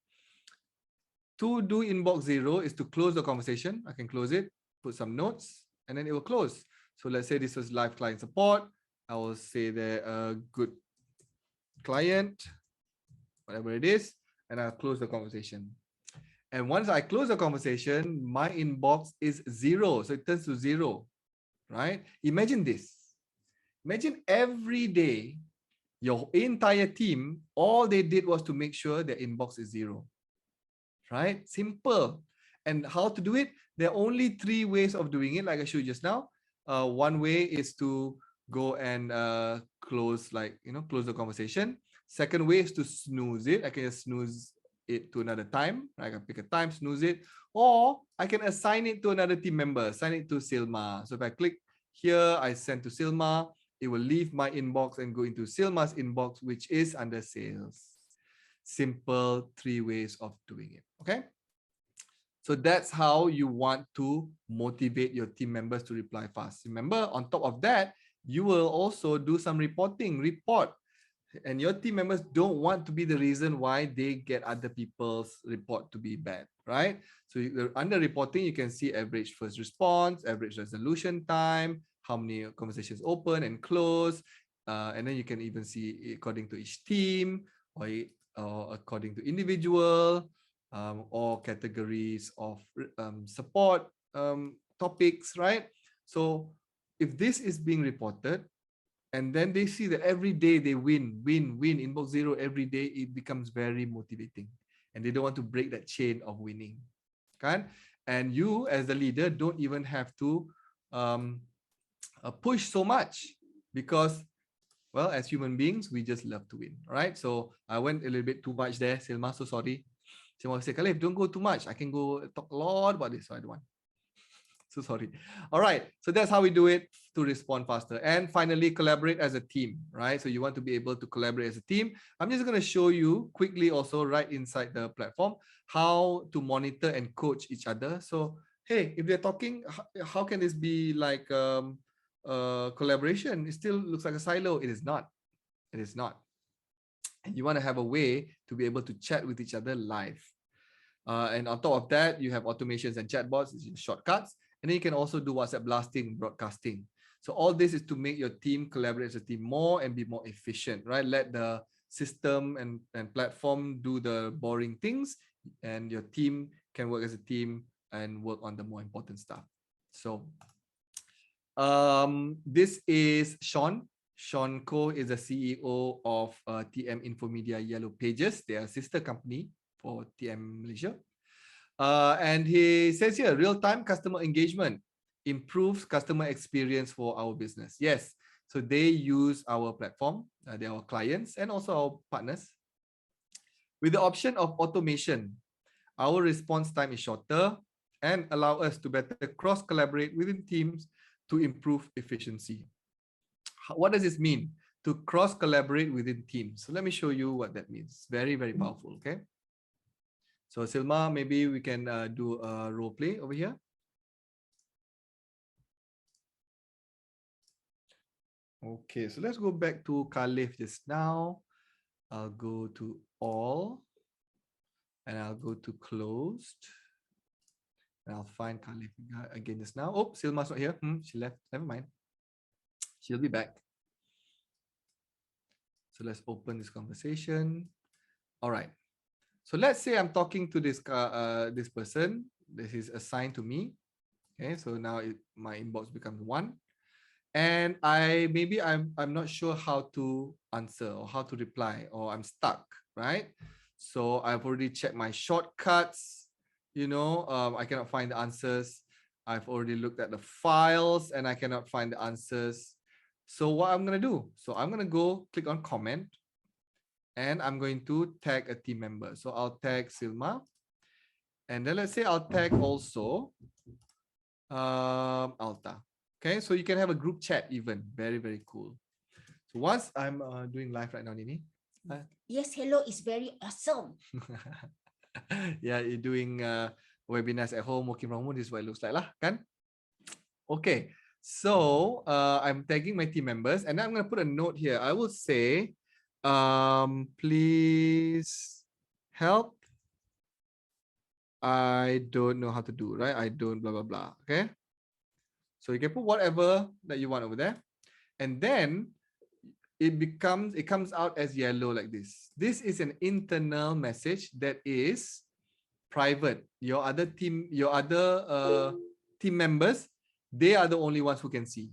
To do inbox 0 is to close the conversation. I can close it, put some notes, and then it will close. So let's say this was live client support. I will say that a good client, whatever it is, and I'll close the conversation. And once I close the conversation, my inbox is 0. So it turns to 0, right? Imagine this. Imagine every day, your entire team, all they did was to make sure their inbox is 0, right? Simple. And how to do it? There are only 3 ways of doing it, like I showed you just now. One way is to go and close the conversation. Second way is to snooze it. I can just snooze it to another time. I can pick a time, snooze it, or I can assign it to another team member, assign it to Silma. So if I click here, I send to Silma, it will leave my inbox and go into Silma's inbox, which is under sales. Simple 3 ways of doing it. Okay. So that's how you want to motivate your team members to reply fast. Remember, on top of that, you will also do some reporting, and your team members don't want to be the reason why they get other people's report to be bad, right? So under reporting, you can see average first response, average resolution time, how many conversations open and close, and then you can even see according to each team, or according to individual, or categories of support topics, right? So if this is being reported, and then they see that every day they win inbox 0 every day, it becomes very motivating, and they don't want to break that chain of winning. Okay? And you as the leader don't even have to push so much, because, well, as human beings, we just love to win. All right, so I went a little bit too much there, Silma, so sorry. Silma said, Khalif, don't go too much. I can go talk a lot about this, so I don't want. So sorry. All right. So that's how we do it to respond faster. And finally, collaborate as a team, right? So you want to be able to collaborate as a team. I'm just going to show you quickly also right inside the platform how to monitor and coach each other. So, hey, if they're talking, how can this be like collaboration? It still looks like a silo. It is not. It is not. And you want to have a way to be able to chat with each other live. And on top of that, you have automations and chatbots, shortcuts. And then you can also do WhatsApp blasting, broadcasting. So all this is to make your team collaborate as a team more and be more efficient, right? Let the system and platform do the boring things, and your team can work as a team and work on the more important stuff. So this is Sean. Sean Koh is the CEO of TM Infomedia Yellow Pages. They are a sister company for TM Malaysia. And he says here, real-time customer engagement improves customer experience for our business. Yes, so they use our platform. They are our clients and also our partners. With the option of automation, our response time is shorter and allow us to better cross-collaborate within teams to improve efficiency. What does this mean? To cross-collaborate within teams. So let me show you what that means. Very, very powerful, okay? So Silma, maybe we can do a role play over here. Okay, so let's go back to Khalif just now. I'll go to all and I'll go to closed. And I'll find Khalif again just now. Oh, Silma's not here. She left. Never mind. She'll be back. So let's open this conversation. All right. So let's say I'm talking to this this person. This is assigned to me. Okay, so now my inbox becomes 1, and I'm not sure how to answer or how to reply, or I'm stuck, right? So I've already checked my shortcuts. I cannot find the answers. I've already looked at the files and I cannot find the answers. So what I'm gonna do? So I'm gonna go click on comment. And I'm going to tag a team member. So I'll tag Silma. And then let's say I'll tag also Alta. Okay, so you can have a group chat even. Very, very cool. So once I'm doing live right now, Nini. YesHello is very awesome. Yeah, you're doing webinars at home, working from home. This is what it looks like lah, kan? Okay, so I'm tagging my team members and then I'm going to put a note here. I will say, please help. I don't know how to do, right? I don't blah, blah, blah. Okay. So you can put whatever that you want over there. And then it comes out as yellow like this. This is an internal message that is private. Your other team members, they are the only ones who can see.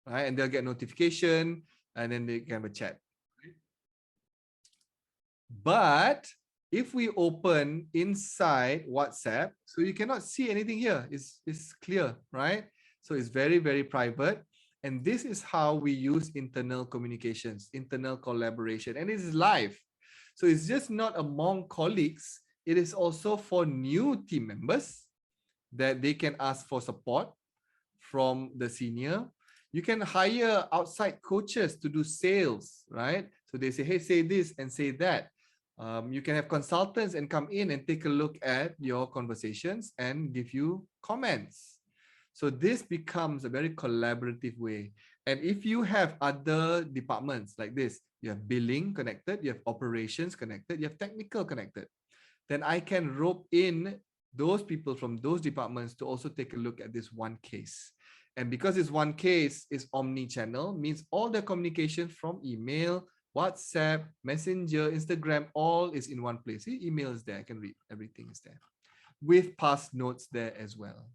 Right? And they'll get notification and then they can have a chat. But if we open inside WhatsApp, so you cannot see anything here. It's clear, right? So it's very, very private. And this is how we use internal communications, internal collaboration, and it is live. So it's just not among colleagues. It is also for new team members that they can ask for support from the senior. You can hire outside coaches to do sales, right? So they say, hey, say this and say that. You can have consultants and come in and take a look at your conversations and give you comments. So this becomes a very collaborative way. And if you have other departments like this, you have billing connected, you have operations connected, you have technical connected, then I can rope in those people from those departments to also take a look at this one case. And because this one case is omni-channel, means all the communication from email, WhatsApp, Messenger, Instagram, all is in one place. See, email is there. I can read. Everything is there. With past notes there as well.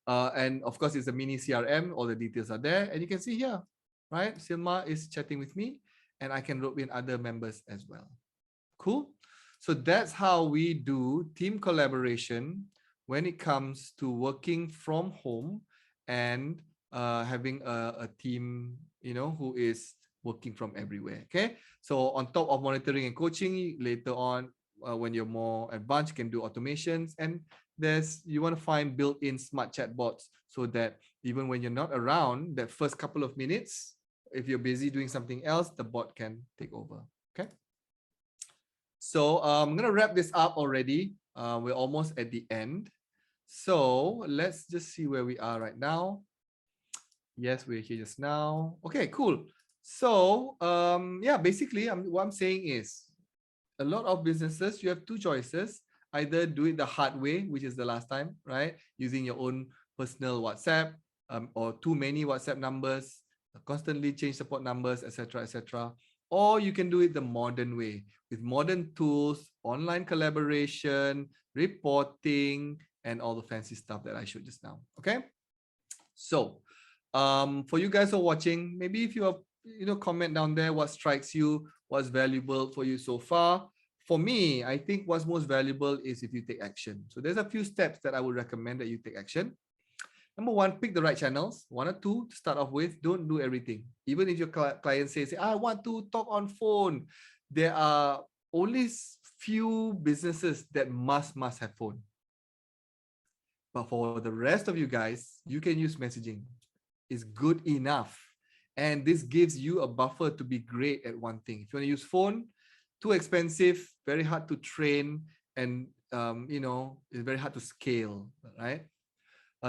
And of course, it's a mini CRM. All the details are there. And you can see here, right? Silma is chatting with me. And I can rope in other members as well. Cool. So that's how we do team collaboration when it comes to working from home and having a team, who is working from everywhere. Okay, so on top of monitoring and coaching, later on when you're more advanced, you can do automations and you want to find built-in smart chatbots so that even when you're not around, that first couple of minutes, if you're busy doing something else, the bot can take over. Okay. So I'm gonna wrap this up already. We're almost at the end. So let's just see where we are right now. Yes, we're here just now. Okay, cool. So yeah, basically what I'm saying is a lot of businesses, you have two choices. Either do it the hard way, which is the last time, right? Using your own personal WhatsApp or too many WhatsApp numbers, constantly change support numbers, etc., etc. Or you can do it the modern way with modern tools, online collaboration, reporting, and all the fancy stuff that I showed just now. Okay. So for you guys who are watching, maybe if you have, comment down there what strikes you, what's valuable for you so far. For me, I think what's most valuable is if you take action. So there's a few steps that I would recommend that you take action. Number one, pick the right channels, one or two to start off with. Don't do everything. Even if your client says, I want to talk on phone, there are only few businesses that must have phone. But for the rest of you guys, you can use messaging. It's good enough. And this gives you a buffer to be great at one thing. If you want to use phone, too expensive, very hard to train, and it's very hard to scale, right?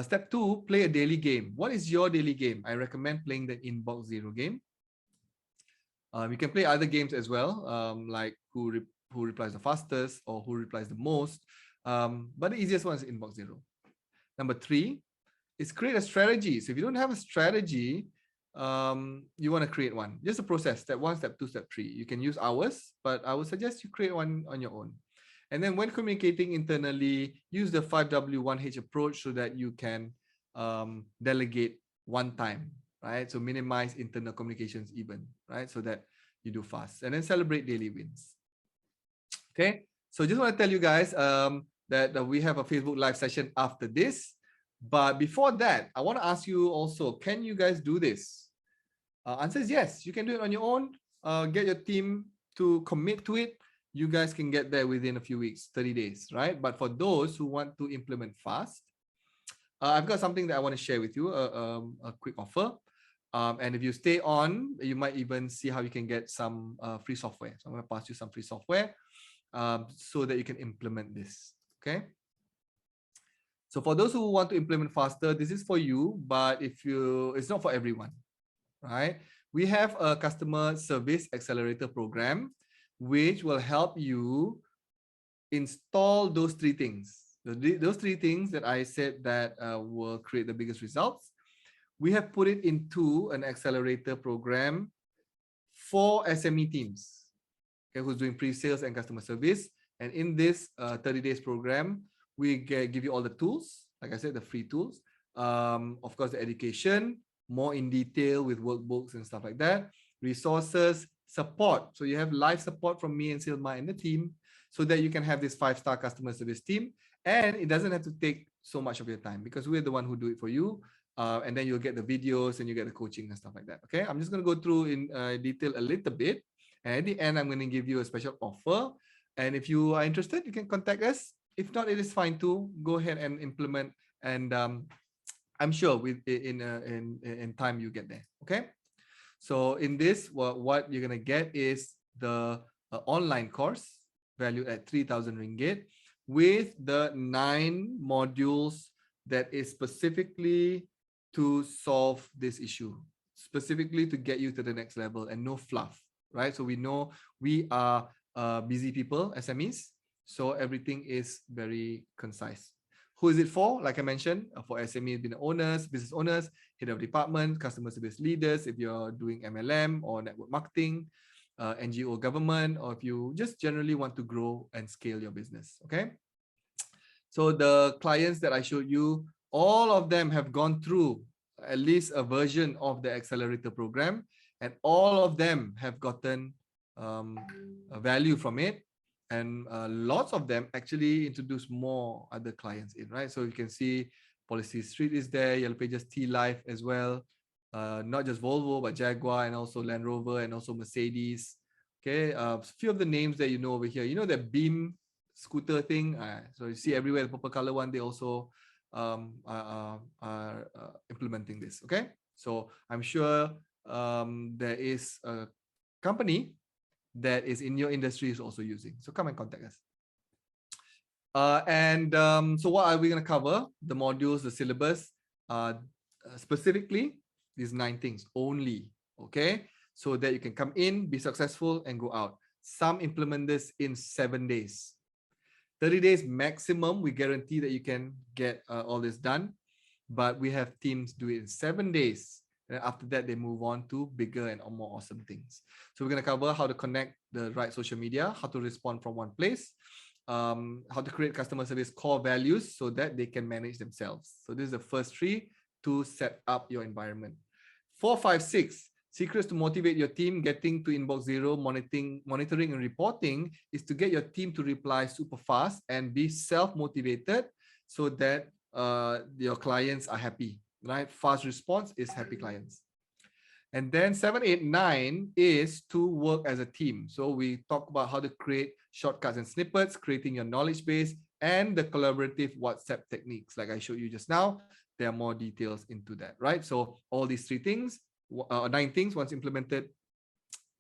Step two, play a daily game. What is your daily game? I recommend playing the Inbox Zero game. You can play other games as well, like who replies the fastest or who replies the most. But the easiest one is Inbox Zero. Number three is create a strategy. So if you don't have a strategy, you want to create one. Just a process, step one, step two, step three. You can use ours, but I would suggest you create one on your own. And then when communicating internally, use the 5W1H approach so that you can delegate one time, right? So minimize internal communications even, right? So that you do fast. And then celebrate daily wins. Okay, so just want to tell you guys that we have a Facebook live session after this. But before that, I want to ask you also, can you guys do this? Answer is yes, you can do it on your own. Get your team to commit to it. You guys can get there within a few weeks, 30 days, right? But for those who want to implement fast, I've got something that I want to share with you, a quick offer. And if you stay on, you might even see how you can get some free software. So I'm going to pass you some free software so that you can implement this, okay? So for those who want to implement faster, this is for you, but it's not for everyone, right? We have a customer service accelerator program, which will help you install those three things. Those three things that I said that will create the biggest results. We have put it into an accelerator program for SME teams, okay, who's doing pre-sales and customer service. And in this 30 days program, we give you all the tools, like I said, the free tools. Of course, the education, more in detail with workbooks and stuff like that. Resources, support. So you have live support from me and Silma and the team so that you can have this 5-star customer service team. And it doesn't have to take so much of your time because we're the one who do it for you. And then you'll get the videos and you get the coaching and stuff like that. Okay, I'm just going to go through in detail a little bit. And at the end, I'm going to give you a special offer. And if you are interested, you can contact us. If not, it is fine too. Go ahead and implement. And I'm sure in time you get there. Okay. So in this, what you're going to get is the online course valued at 3,000 ringgit with the 9 modules that is specifically to solve this issue, specifically to get you to the next level and no fluff, right? So we know we are busy people, SMEs, so everything is very concise. Who is it for? Like I mentioned, for SME owners, business owners, head of department, customer service leaders, if you're doing MLM or network marketing, NGO government, or if you just generally want to grow and scale your business, okay? So the clients that I showed you, all of them have gone through at least a version of the accelerator program, and all of them have gotten a value from it. And lots of them actually introduce more other clients in, right? So you can see Policy Street is there, Yellow Pages T Life as well. Not just Volvo, but Jaguar and also Land Rover and also Mercedes. Okay, a few of the names that you know over here. You know that Beam scooter thing. So you see everywhere the purple color one, they also are implementing this. Okay, so I'm sure there is a company that is in your industry is also using. So come and contact us. So what are we going to cover? The modules, the syllabus, specifically these 9 things only. Okay, so that you can come in, be successful, and go out. Some implement this in 7 days. 30 days maximum, we guarantee that you can get all this done. But we have teams do it in 7 days. And after that, they move on to bigger and more awesome things. So we're going to cover how to connect the right social media, how to respond from one place, how to create customer service core values so that they can manage themselves. So this is the first 3 to set up your environment. 4, 5, 6. Secrets to motivate your team getting to inbox 0, monitoring and reporting is to get your team to reply super fast and be self-motivated so that your clients are happy, right? Fast response is happy clients. And then 7, 8, 9 is to work as a team. So we talk about how to create shortcuts and snippets, creating your knowledge base, and the collaborative WhatsApp techniques. Like I showed you just now, there are more details into that, right? So all these 3 things, 9 things, once implemented,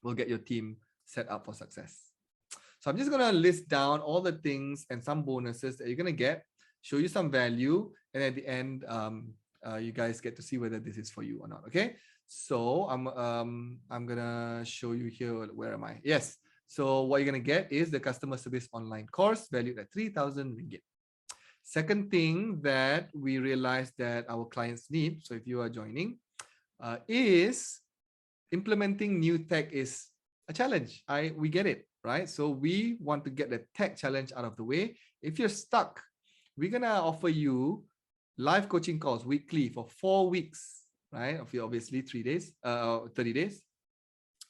will get your team set up for success. So I'm just going to list down all the things and some bonuses that you're going to get, show you some value, and at the end, you guys get to see whether this is for you or not. Okay. So I'm gonna show you here. Where am I? Yes. So what you're gonna get is the customer service online course valued at 3,000 ringgit. Second thing that we realized that our clients need, so if you are joining, is implementing new tech is a challenge. We get it, right? So we want to get the tech challenge out of the way. If you're stuck, we're gonna offer you live coaching calls weekly for 4 weeks. Right? Obviously 3 days, 30 days.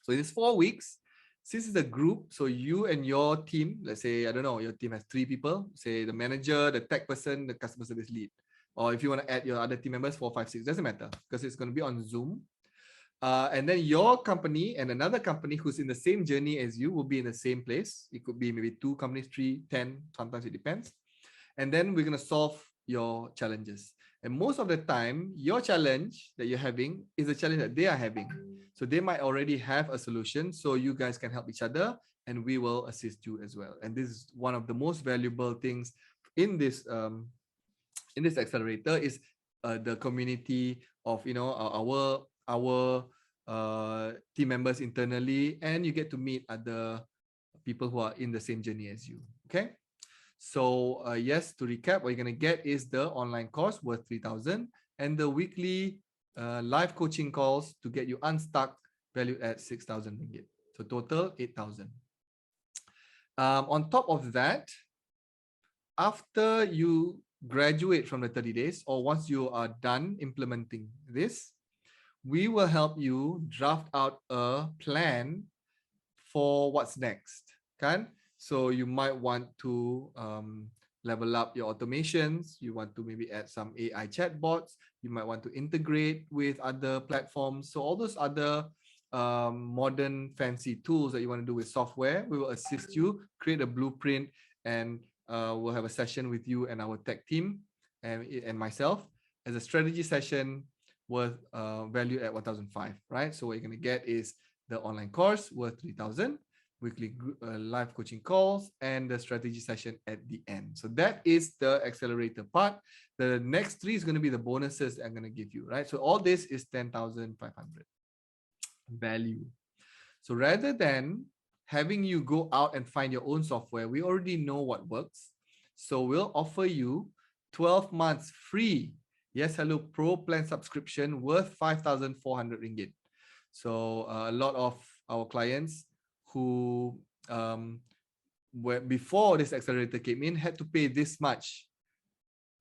So in this 4 weeks, since it's a group, so you and your team, let's say, I don't know, your team has 3 people, say the manager, the tech person, the customer service lead. Or if you want to add your other team members, 4, 5, 6, doesn't matter because it's going to be on Zoom. And then your company and another company who's in the same journey as you will be in the same place. It could be maybe 2 companies, 3, 10, sometimes it depends. And then we're going to solve your challenges. And most of the time, your challenge that you're having is a challenge that they are having. So they might already have a solution. So you guys can help each other and we will assist you as well. And this is one of the most valuable things in this accelerator is the community of, you know, our team members internally, and you get to meet other people who are in the same journey as you. Okay. So yes, to recap, what you're going to get is the online course worth 3,000 and the weekly live coaching calls to get you unstuck valued at 6,000 ringgit. So total 8,000. On top of that, after you graduate from the 30 days or once you are done implementing this, we will help you draft out a plan for what's next. Kan? So you might want to level up your automations. You want to maybe add some AI chatbots. You might want to integrate with other platforms. So all those other modern fancy tools that you want to do with software, we will assist you, create a blueprint, and we'll have a session with you and our tech team and myself as a strategy session worth valued at 1,500, right? So what you're going to get is the online course worth 3,000, weekly live coaching calls, and the strategy session at the end. So that is the accelerator part. The next 3 is going to be the bonuses I'm going to give you, right? So all this is 10,500 value. So rather than having you go out and find your own software, we already know what works. So we'll offer you 12 months free YesHello Pro plan subscription worth 5,400 ringgit. So a lot of our clients who before this accelerator came in had to pay this much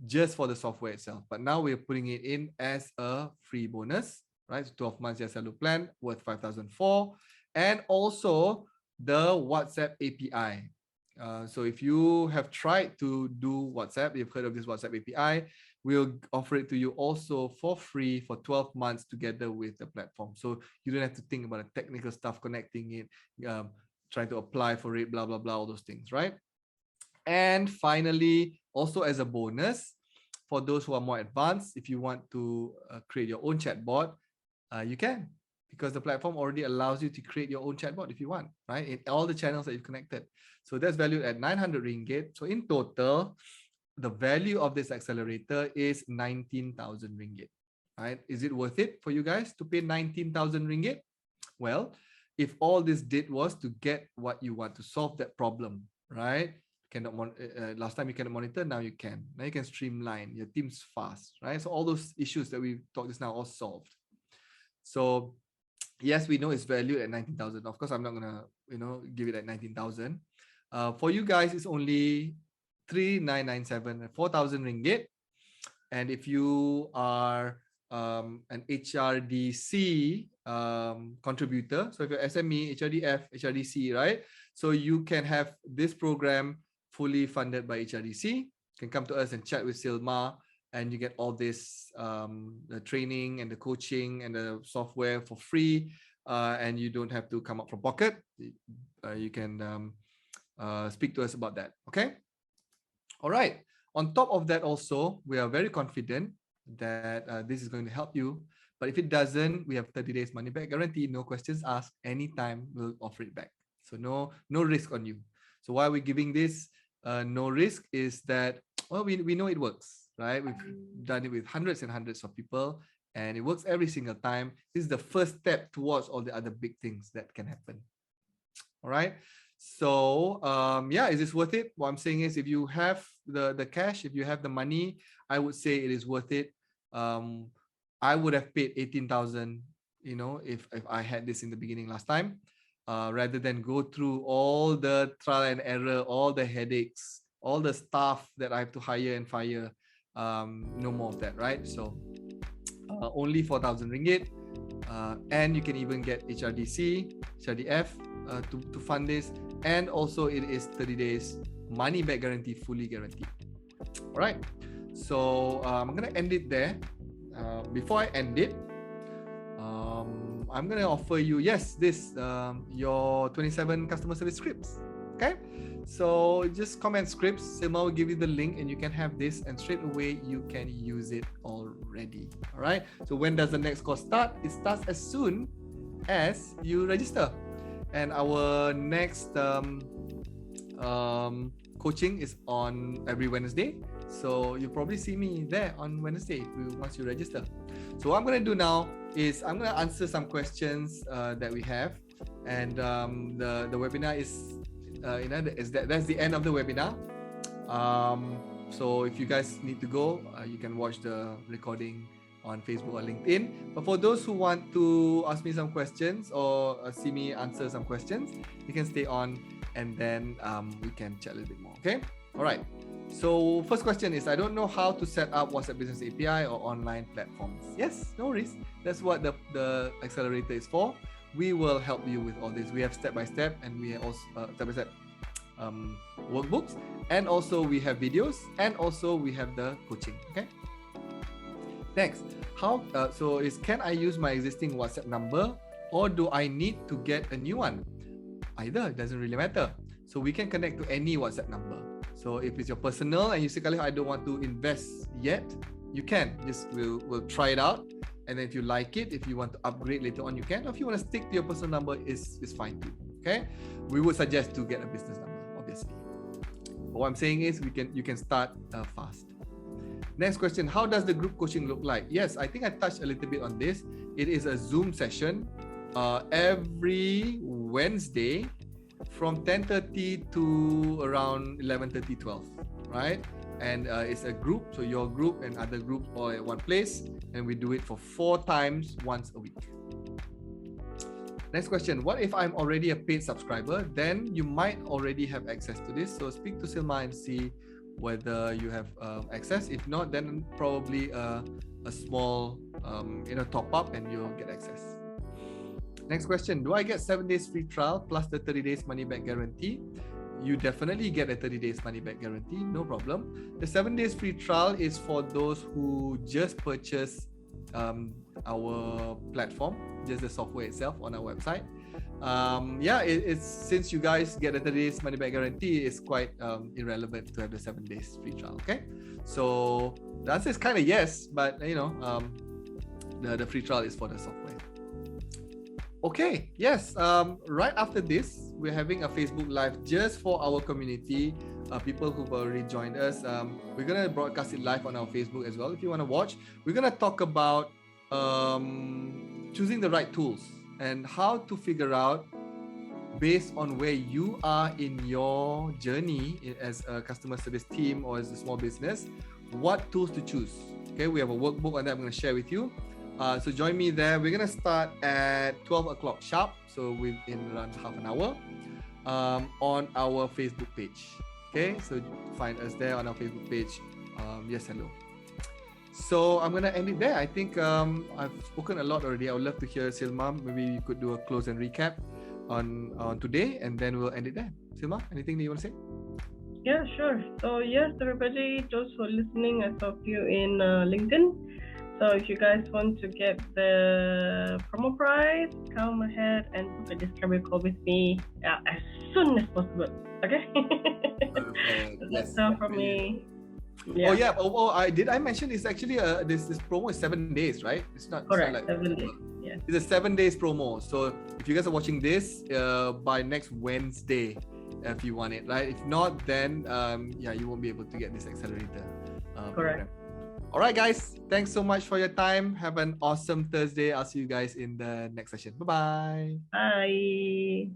just for the software itself, but now we're putting it in as a free bonus, right? So 12 months YesHello plan worth 5,400, and also the WhatsApp API. So if you have tried to do WhatsApp, you've heard of this WhatsApp API, we'll offer it to you also for free for 12 months together with the platform. So you don't have to think about the technical stuff, connecting it, trying to apply for it, blah, blah, blah, all those things, right? And finally, also as a bonus, for those who are more advanced, if you want to create your own chatbot, you can, because the platform already allows you to create your own chatbot if you want, right? In all the channels that you've connected. So that's valued at 900 ringgit. So in total, the value of this accelerator is 19,000 ringgit, right? Is it worth it for you guys to pay 19,000 ringgit? Well, if all this did was to get what you want, to solve that problem, right? Last time you cannot monitor, now you can. Now you can streamline, your team's fast, right? So all those issues that we talked just now are solved. So yes, we know it's valued at 19,000. Of course, I'm not gonna, give it at 19,000. For you guys, it's only 3,997, 4,000 ringgit. And if you are an HRDC contributor, so if you're SME, HRDF, HRDC, right? So you can have this program fully funded by HRDC. You can come to us and chat with Silma, and you get all this, the training and the coaching and the software for free, and you don't have to come up from pocket. You can speak to us about that, okay? All right. On top of that also, we are very confident that this is going to help you. But if it doesn't, we have 30 days money back guarantee, no questions asked, anytime we'll offer it back. So no risk on you. So why are we giving this no risk is that, well, we know it works, right? We've done it with hundreds and hundreds of people, and it works every single time. This is the first step towards all the other big things that can happen. All right. So yeah, is this worth it? What I'm saying is, if you have the cash, if you have the money, I would say it is worth it. I would have paid 18,000, if I had this in the beginning last time, rather than go through all the trial and error, all the headaches, all the staff that I have to hire and fire. No more of that, right? So only 4,000 ringgit, and you can even get HRDC, HRDF to fund this, and also it is 30 days money back guarantee, fully guaranteed. All right, so I'm gonna end it there. Before I end it, I'm gonna offer you, yes, this your 27 customer service scripts. Okay, so just comment scripts. Silma will give you the link, and you can have this, and straight away you can use it already. All right. So when does the next course start? It starts as soon as you register, and our next coaching is on every Wednesday. So you'll probably see me there on Wednesday once you register. So what I'm going to do now is I'm going to answer some questions that we have, and the webinar is that's the end of the webinar. So if you guys need to go, you can watch the recording on Facebook or LinkedIn. But for those who want to ask me some questions or see me answer some questions, you can stay on, and then we can chat a little bit more. Okay. All right. So first question is, I don't know how to set up WhatsApp Business API or online platforms. Yes, no worries. That's what the accelerator is for. We will help you with all this. We have step-by-step, and we have also step-by-step workbooks, and also we have videos, and also we have the coaching. Okay. Next, can I use my existing WhatsApp number, or do I need to get a new one? Either, it doesn't really matter. So we can connect to any WhatsApp number. So if it's your personal and you say, I don't want to invest yet, you can. We'll try it out. And then if you like it, if you want to upgrade later on, you can. Or if you want to stick to your personal number, is fine too. Okay. We would suggest to get a business number, obviously. But what I'm saying is you can start fast. Next question, how does the group coaching look like? Yes, I think I touched a little bit on this. It is a Zoom session every Wednesday from 10:30 to around 11:30, 12, right? And it's a group, so your group and other groups all at one place, and we do it for 4 times once a week. Next question, what if I'm already a paid subscriber? Then you might already have access to this, so speak to Silma and see whether you have access. If not, then probably a small top up, and you'll get access. Next question, do I get 7 days free trial plus the 30 days money back guarantee? You definitely get a 30 days money back guarantee, no problem. The 7 days free trial is for those who just purchase our platform, just the software itself on our website. It's since you guys get a 30 days money back guarantee, it's quite irrelevant to have the 7 days free trial. Okay, so the answer is kind of yes, but the free trial is for the software. Okay, yes. Right after this, we're having a Facebook Live just for our community, people who've already joined us. We're gonna broadcast it live on our Facebook as well. If you want to watch, we're gonna talk about choosing the right tools and how to figure out, based on where you are in your journey as a customer service team or as a small business, what tools to choose. Okay, we have a workbook on that I'm going to share with you. So join me there. We're going to start at 12 o'clock sharp, so within around half an hour, on our Facebook page. Okay, so find us there on our Facebook page. YesHello. So I'm going to end it there. I think I've spoken a lot already. I would love to hear Silma. Maybe you could do a close and recap on today, and then we'll end it there. Silma, anything that you want to say? Yeah, sure. So yes, everybody, those who are listening, I saw you in LinkedIn. So if you guys want to get the promo price, come ahead and book a discovery call with me as soon as possible. Okay? That's all from me. Yeah. Oh yeah. Did I mention it's actually this promo is 7 days, right? It's not correct. It's not 7 days. Yeah. It's a 7 days promo. So if you guys are watching this by next Wednesday, if you want it, right? If not, then you won't be able to get this accelerator program. All right, guys. Thanks so much for your time. Have an awesome Thursday. I'll see you guys in the next session. Bye-bye. Bye.